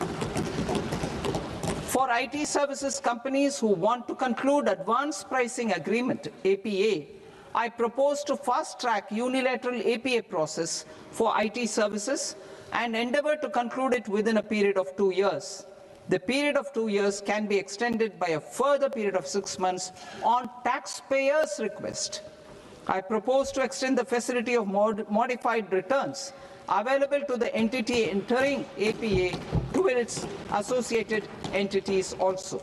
For IT services companies who want to conclude advanced pricing agreement, APA, I propose to fast-track unilateral APA process for IT services and endeavor to conclude it within a period of 2 years. The period of 2 years can be extended by a further period of 6 months on taxpayers' request. I propose to extend the facility of modified returns available to the entity entering APA to its associated entities also.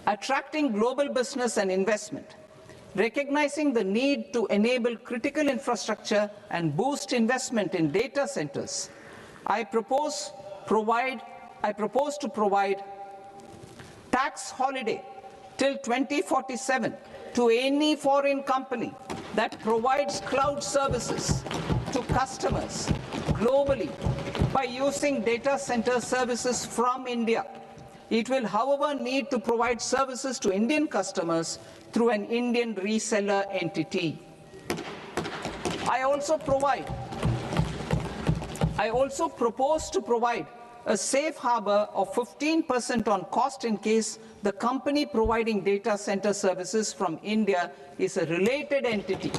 Attracting global business and investment. Recognizing the need to enable critical infrastructure and boost investment in data centers, I propose to provide tax holiday till 2047 to any foreign company that provides cloud services to customers globally by using data center services from India. It will, however, need to provide services to Indian customers through an Indian reseller entity. I also propose to provide a safe harbor of 15% on cost in case the company providing data center services from India is a related entity.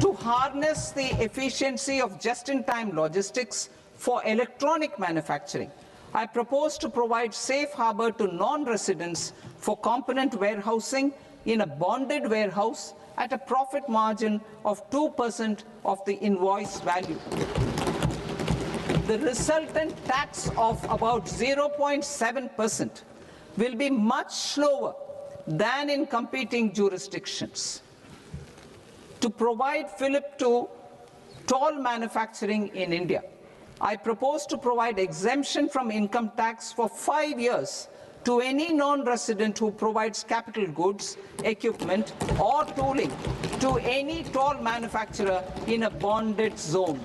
To harness the efficiency of just-in-time logistics for electronic manufacturing, I propose to provide safe harbor to non-residents for component warehousing in a bonded warehouse at a profit margin of 2% of the invoice value. The resultant tax of about 0.7% will be much lower than in competing jurisdictions. To provide fillip to toll manufacturing in India, I propose to provide exemption from income tax for 5 years to any non-resident who provides capital goods, equipment, or tooling to any toll manufacturer in a bonded zone.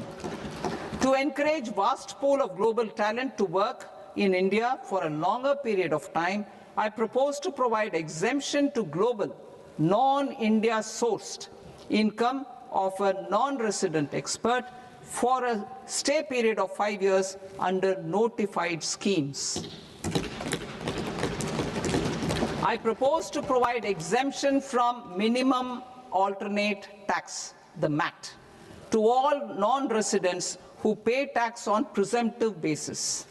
To encourage vast pool of global talent to work in India for a longer period of time, I propose to provide exemption to global, non-India sourced income of a non-resident expert for a stay period of 5 years under notified schemes. I propose to provide exemption from minimum alternate tax, the MAT, to all non-residents who pay tax on presumptive basis.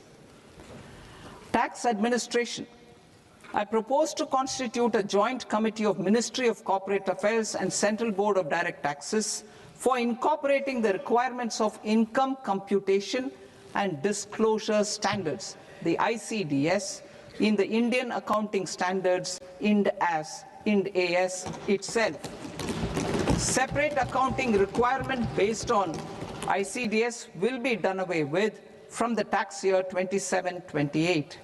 Tax administration. I propose to constitute a joint committee of Ministry of Corporate Affairs and Central Board of Direct Taxes for incorporating the requirements of income computation and disclosure standards, the ICDS, in the Indian Accounting Standards, IND AS itself. Separate accounting requirement based on ICDS will be done away with from the tax year 27-28.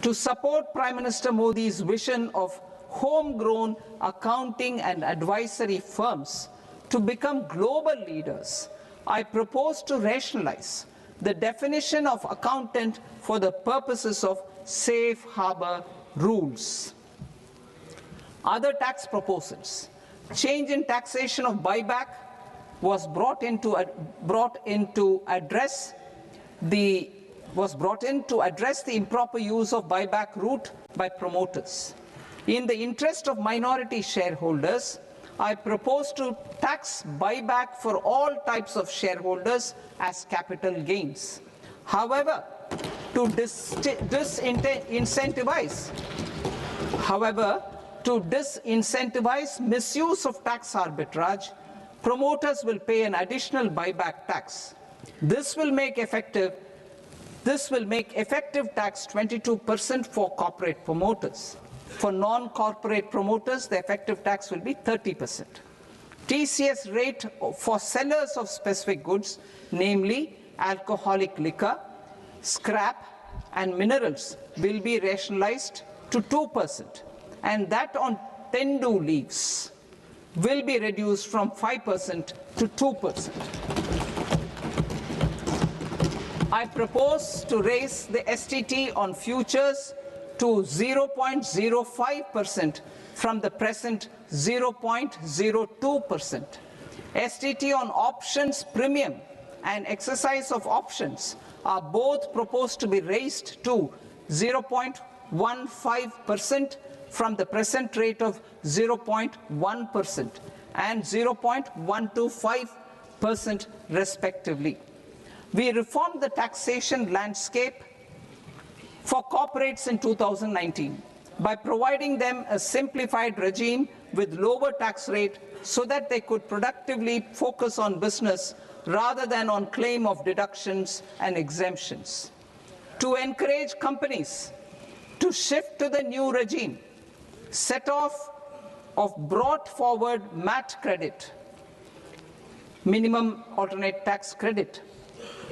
To support Prime Minister Modi's vision of homegrown accounting and advisory firms to become global leaders, I propose to rationalize the definition of accountant for the purposes of safe harbor rules. Other tax proposals. Change in taxation of buyback was brought in to address the improper use of buyback route by promoters. In the interest of minority shareholders, I propose to tax buyback for all types of shareholders as capital gains. However, to disincentivize misuse of tax arbitrage, promoters will pay an additional buyback tax. This will make effective tax 22% for corporate promoters. For non-corporate promoters, the effective tax will be 30%. TCS rate for sellers of specific goods, namely alcoholic liquor, scrap, and minerals, will be rationalized to 2%, and that on Tendu leaves will be reduced from 5% to 2%. I propose to raise the STT on futures to 0.05% from the present 0.02%. STT on options premium and exercise of options are both proposed to be raised to 0.15% from the present rate of 0.1% and 0.125% respectively. We reformed the taxation landscape for corporates in 2019 by providing them a simplified regime with lower tax rate so that they could productively focus on business rather than on claim of deductions and exemptions. To encourage companies to shift to the new regime, set-off of brought forward MAT credit, minimum alternate tax credit,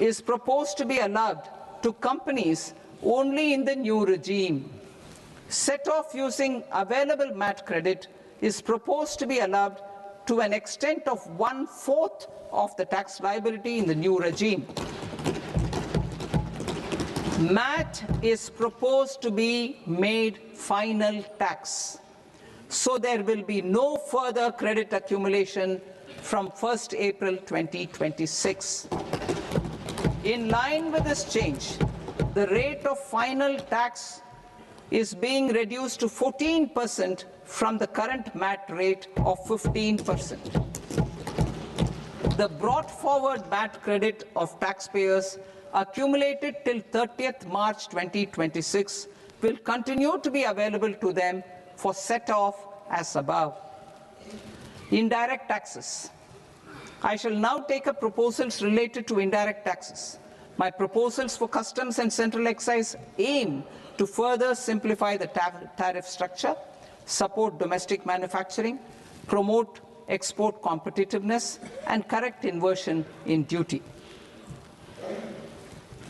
is proposed to be allowed to companies only in the new regime. Set-off using available MAT credit is proposed to be allowed to an extent of 1/4 of the tax liability in the new regime. MAT is proposed to be made final tax, so there will be no further credit accumulation from 1st April 2026. In line with this change, the rate of final tax is being reduced to 14% from the current MAT rate of 15%. The brought forward MAT credit of taxpayers accumulated till 30th March 2026 will continue to be available to them for set-off as above. Indirect taxes. I shall now take up proposals related to indirect taxes. My proposals for customs and central excise aim to further simplify the tariff structure, support domestic manufacturing, promote export competitiveness, and correct inversion in duty.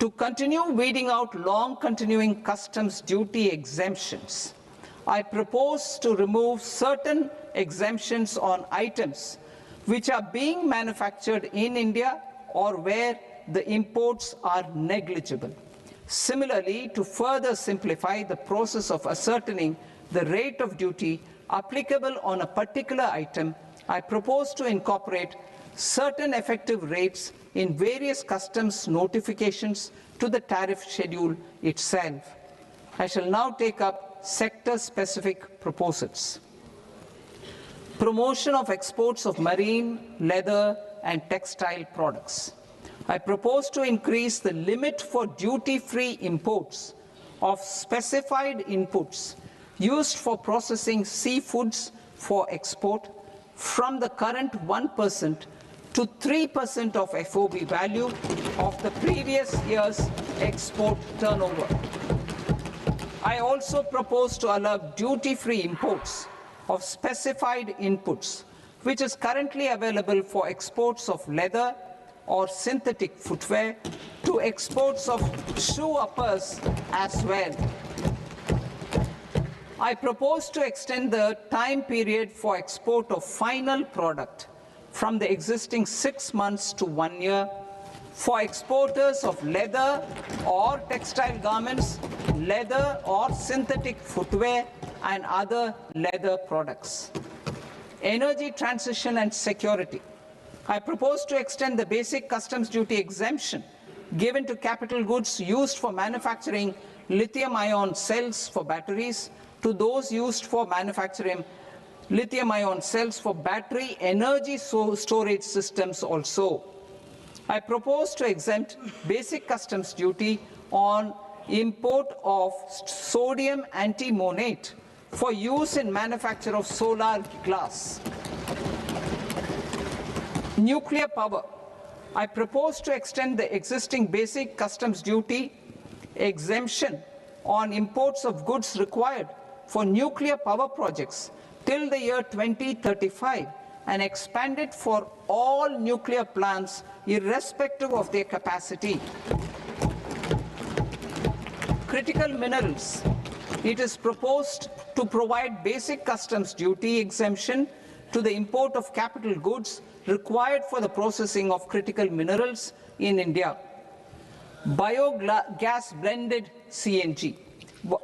To continue weeding out long continuing customs duty exemptions, I propose to remove certain exemptions on items which are being manufactured in India or where the imports are negligible. Similarly, to further simplify the process of ascertaining the rate of duty applicable on a particular item, I propose to incorporate certain effective rates in various customs notifications to the tariff schedule itself. I shall now take up sector-specific proposals. Promotion of exports of marine, leather, and textile products. I propose to increase the limit for duty-free imports of specified inputs used for processing seafoods for export from the current 1% to 3% of FOB value of the previous year's export turnover. I also propose to allow duty-free imports of specified inputs, which is currently available for exports of leather or synthetic footwear, to exports of shoe uppers as well. I propose to extend the time period for export of final product from the existing 6 months to 1 year for exporters of leather or textile garments, leather or synthetic footwear, and other leather products. Energy transition and security. I propose to extend the basic customs duty exemption given to capital goods used for manufacturing lithium-ion cells for batteries to those used for manufacturing lithium-ion cells for battery energy storage systems also. I propose to exempt basic customs duty on import of sodium antimonate for use in manufacture of solar glass. Nuclear power. I propose to extend the existing basic customs duty exemption on imports of goods required for nuclear power projects till the year 2035 and expand it for all nuclear plants irrespective of their capacity. Critical minerals. It is proposed to provide basic customs duty exemption to the import of capital goods required for the processing of critical minerals in India. biogas blended CNG.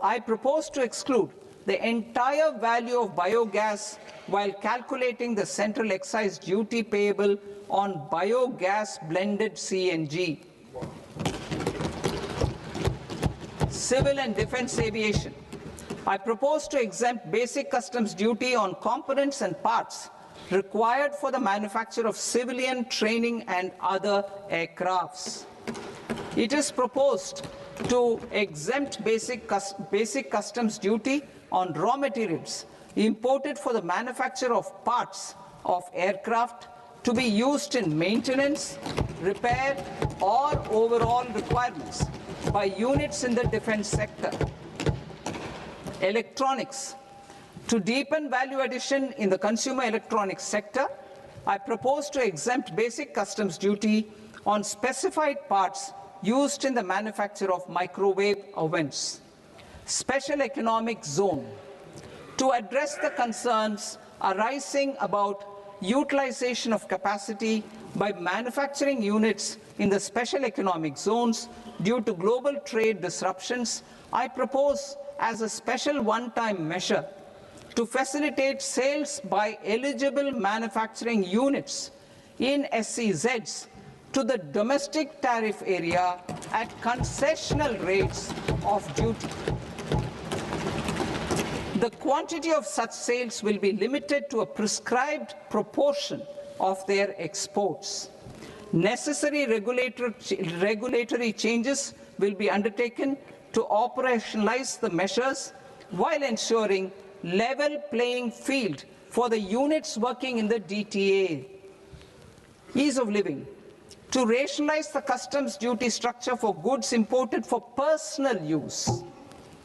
I propose to exclude the entire value of biogas while calculating the central excise duty payable on biogas blended CNG. Civil and defense aviation. I propose to exempt basic customs duty on components and parts required for the manufacture of civilian training and other aircrafts. It is proposed to exempt basic customs duty on raw materials imported for the manufacture of parts of aircraft to be used in maintenance, repair, or overall requirements by units in the defense sector. Electronics. To deepen value addition in the consumer electronics sector, I propose to exempt basic customs duty on specified parts used in the manufacture of microwave ovens. Special economic zone. To address the concerns arising about utilization of capacity by manufacturing units in the special economic zones due to global trade disruptions, I propose as a special one-time measure to facilitate sales by eligible manufacturing units in SEZs to the domestic tariff area at concessional rates of duty. The quantity of such sales will be limited to a prescribed proportion of their exports. Necessary regulatory changes will be undertaken to operationalize the measures while ensuring level playing field for the units working in the DTA. Ease of living. To rationalize the customs duty structure for goods imported for personal use,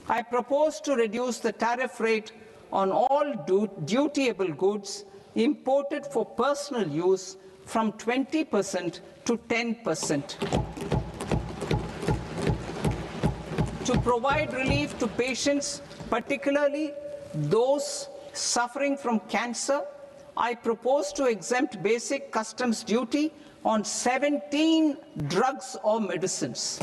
I propose to reduce the tariff rate on all dutiable goods imported for personal use from 20% to 10%. To provide relief to patients, particularly those suffering from cancer, I propose to exempt basic customs duty on 17 drugs or medicines.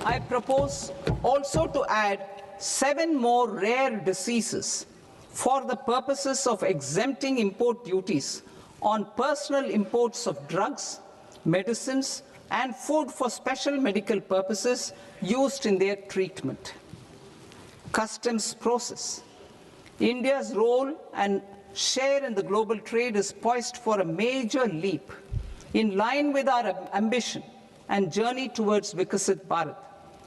I propose also to add 7 more rare diseases for the purposes of exempting import duties on personal imports of drugs, medicines, and food for special medical purposes used in their treatment. Customs process. India's role and share in the global trade is poised for a major leap in line with our ambition and journey towards Viksit Bharat.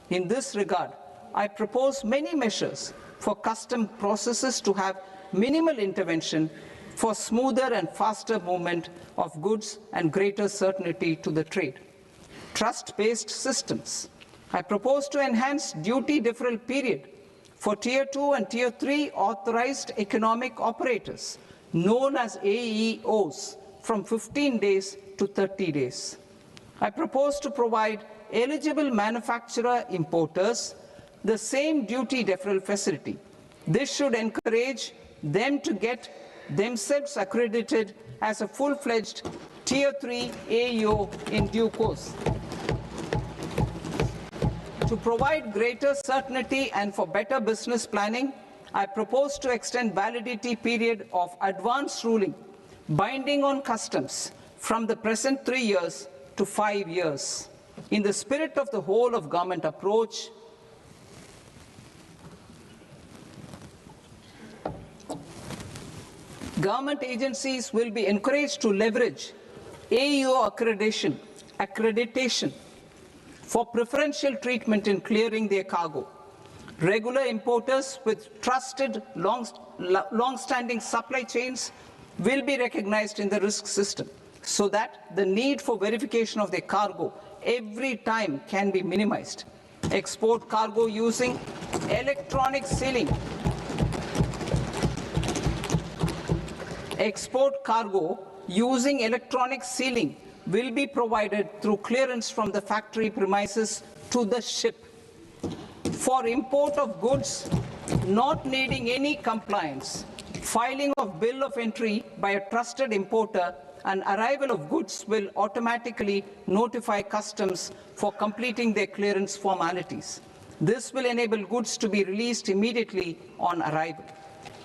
In this regard, I propose many measures for custom processes to have minimal intervention for smoother and faster movement of goods and greater certainty to the trade. Trust-based systems. I propose to enhance duty deferral period for Tier 2 and Tier 3 authorized economic operators, known as AEOs, from 15 days to 30 days. I propose to provide eligible manufacturer importers the same duty deferral facility. This should encourage them to get themselves accredited as a full-fledged Tier 3 AEO in due course. To provide greater certainty and for better business planning, I propose to extend validity period of advance ruling binding on customs from the present 3 years to 5 years. In the spirit of the whole of government approach, government agencies will be encouraged to leverage AEO accreditation for preferential treatment in clearing their cargo. Regular importers with trusted, long-standing supply chains will be recognized in the risk system so that the need for verification of their cargo every time can be minimized. Export cargo using electronic sealing. Export cargo using electronic sealing will be provided through clearance from the factory premises to the ship. For import of goods not needing any compliance, filing of bill of entry by a trusted importer an arrival of goods will automatically notify customs for completing their clearance formalities. This will enable goods to be released immediately on arrival.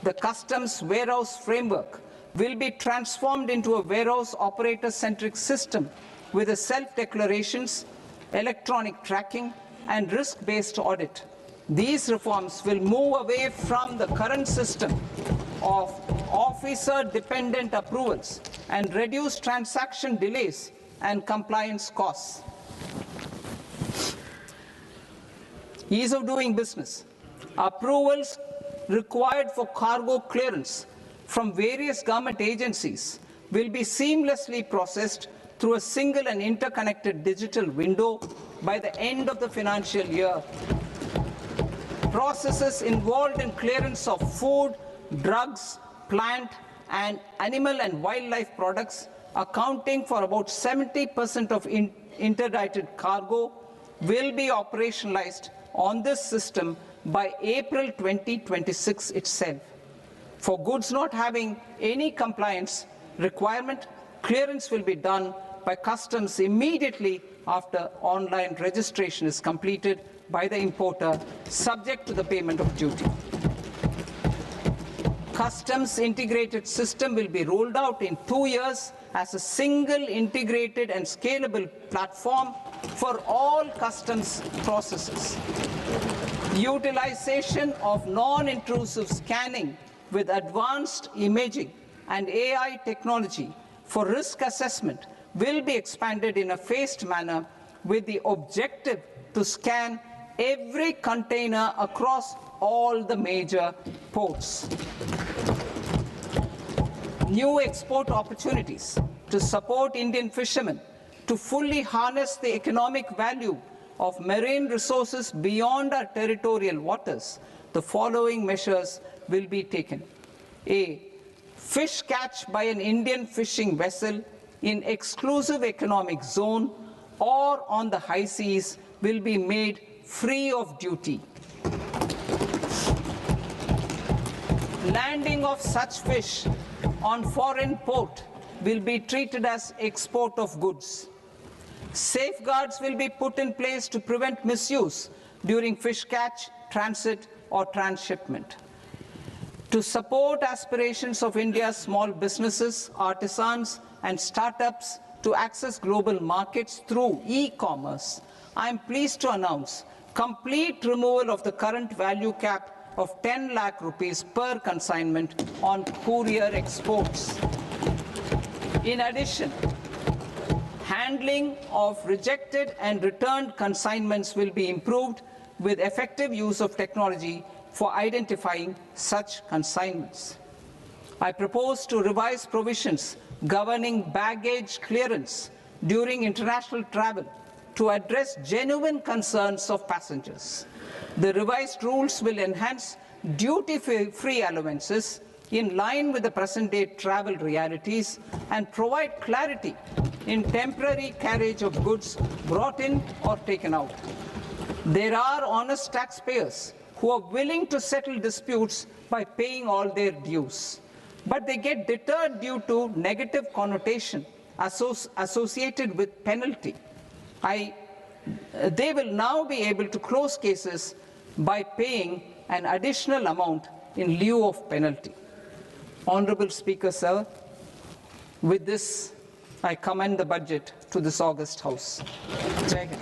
The customs warehouse framework will be transformed into a warehouse operator-centric system with a self-declarations, electronic tracking, and risk-based audit. These reforms will move away from the current system of officer-dependent approvals and reduce transaction delays and compliance costs. Ease of doing business. Approvals required for cargo clearance from various government agencies will be seamlessly processed through a single and interconnected digital window by the end of the financial year. Processes involved in clearance of food, drugs, plant, and animal and wildlife products, accounting for about 70% of interdicted cargo, will be operationalized on this system by April 2026 itself. For goods not having any compliance requirement, clearance will be done by customs immediately after online registration is completed by the importer, subject to the payment of duty. Customs integrated system will be rolled out in 2 years as a single integrated and scalable platform for all customs processes. Utilization of non-intrusive scanning with advanced imaging and AI technology for risk assessment will be expanded in a phased manner with the objective to scan every container across all the major ports. New export opportunities to support Indian fishermen to fully harness the economic value of marine resources beyond our territorial waters. The following measures will be taken. A. Fish catch by an Indian fishing vessel in exclusive economic zone or on the high seas will be made free of duty. Landing of such fish on foreign port will be treated as export of goods. Safeguards will be put in place to prevent misuse during fish catch, transit, or transshipment. To support aspirations of India's small businesses, artisans, and startups to access global markets through e-commerce, I am pleased to announce complete removal of the current value cap of 10 lakh rupees per consignment on courier exports. In addition, handling of rejected and returned consignments will be improved with effective use of technology for identifying such consignments. I propose to revise provisions governing baggage clearance during international travel to address genuine concerns of passengers. The revised rules will enhance duty-free allowances in line with the present-day travel realities and provide clarity in temporary carriage of goods brought in or taken out. There are honest taxpayers who are willing to settle disputes by paying all their dues, but they get deterred due to negative connotation associated with penalty. They will now be able to close cases by paying an additional amount in lieu of penalty. Honorable Speaker, sir, with this, I commend the budget to this august House. Jai Hind.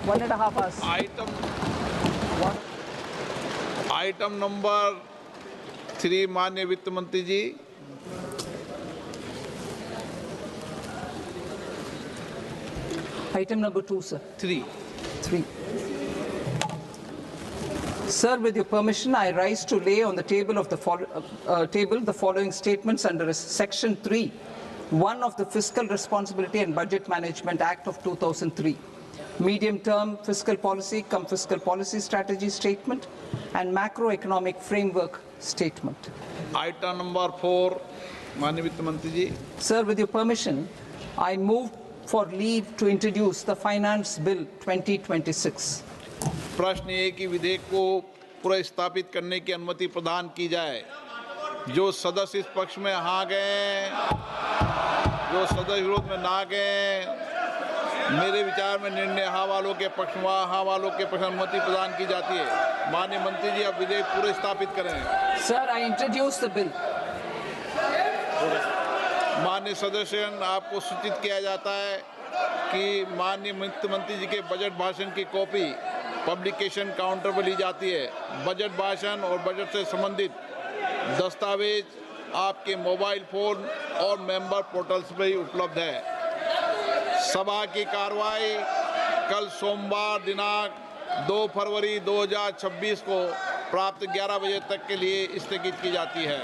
One and a half hours. Item number 3, माननीय वित्त मंत्री जी. Item number 2, sir. 3. Sir, with your permission, I rise to lay on the table of the following statements under Section 3, 1 of the Fiscal Responsibility and Budget Management Act of 2003. Medium-term fiscal policy cum fiscal policy strategy statement and macroeconomic framework statement. Item number 4, माननीय वित्त मंत्री जी. Sir, with your permission, I move for leave to introduce the Finance Bill 2026. प्रश्न ये कि विधेयक को पुनर्स्थापित करने की अनुमति प्रदान की जाए। जो सदस्य इस पक्ष में हाँ गए, जो सदस्य विरोध में ना गए, मेरे विचार में निर्णय हाँ वालों के पक्ष में, हाँ वालों के पक्ष में अनुमति प्रदान की जाती है। माननीय मंत्री जी, अब विधेयक पूरे स्थापित करें। Sir, I introduce the bill. माननीय सदस्यगण, आपको सूचित किया जाता है कि माननीय वित्त मंत्री जी के बजट भाषण की कॉपी पब्लिकेशन काउंटर पर ली जाती है। बजट भाषण और बजट से संबंधित दस्तावेज आपके मोबाइल फोन और मेंबर पोर्टल्स पर ही उपलब्ध है। सभा की कार्रवाई कल सोमवार दिनांक 2 फरवरी 2026 को प्राप्त 11 बजे तक के लिए स्थगित की जाती है।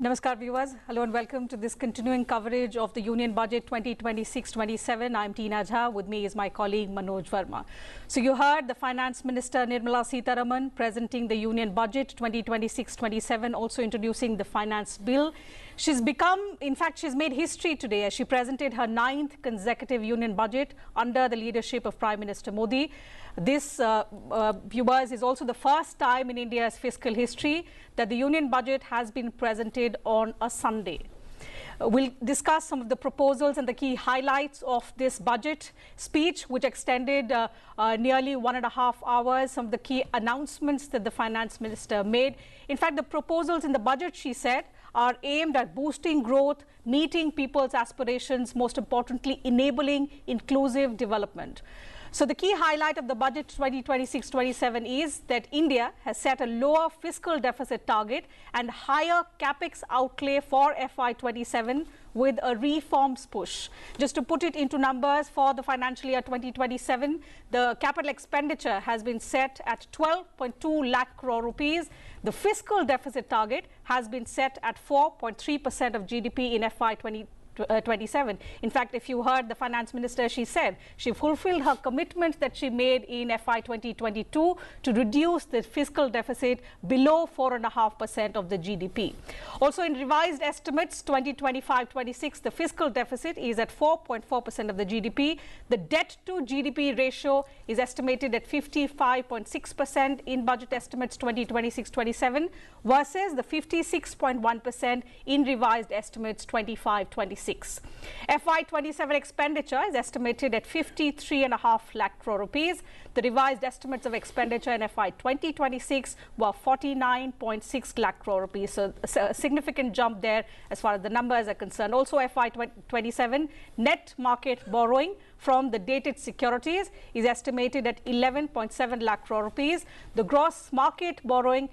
Namaskar viewers, hello and welcome to this continuing coverage of the Union Budget 2026-27. I'm Tina Jha, with me is my colleague Manoj Verma. So you heard the Finance Minister Nirmala Sitharaman presenting the Union Budget 2026-27, also introducing the Finance Bill. She's become, in fact, she's made history today as she presented her 9th consecutive Union Budget under the leadership of Prime Minister Modi. This, viewers, is also the first time in India's fiscal history that the Union Budget has been presented on a Sunday. We'll discuss some of the proposals and the key highlights of this budget speech, which extended nearly 1.5 hours, some of the key announcements that the Finance Minister made. In fact, the proposals in the budget, she said, are aimed at boosting growth, meeting people's aspirations, most importantly, enabling inclusive development. So the key highlight of the budget 2026-27 is that India has set a lower fiscal deficit target and higher capex outlay for FY27 with a reforms push. Just to put it into numbers, for the financial year 2027, the capital expenditure has been set at 12.2 lakh crore rupees. The fiscal deficit target has been set at 4.3% of GDP in FY27. In fact, if you heard the Finance Minister, she said she fulfilled her commitment that she made in FY 2022 to reduce the fiscal deficit below 4.5% of the GDP. Also, in revised estimates 2025-26, the fiscal deficit is at 4.4% of the GDP. The debt to GDP ratio is estimated at 55.6% in budget estimates 2026-27 versus the 56.1% in revised estimates 25-26. 2026. FY27 expenditure is estimated at 53.5 lakh crore rupees. The revised estimates of expenditure in FY 2026 were 49.6 lakh crore rupees. So a significant jump there as far as the numbers are concerned. Also FY 27 net market borrowing from the dated securities is estimated at 11.7 lakh crore rupees. The gross market borrowing is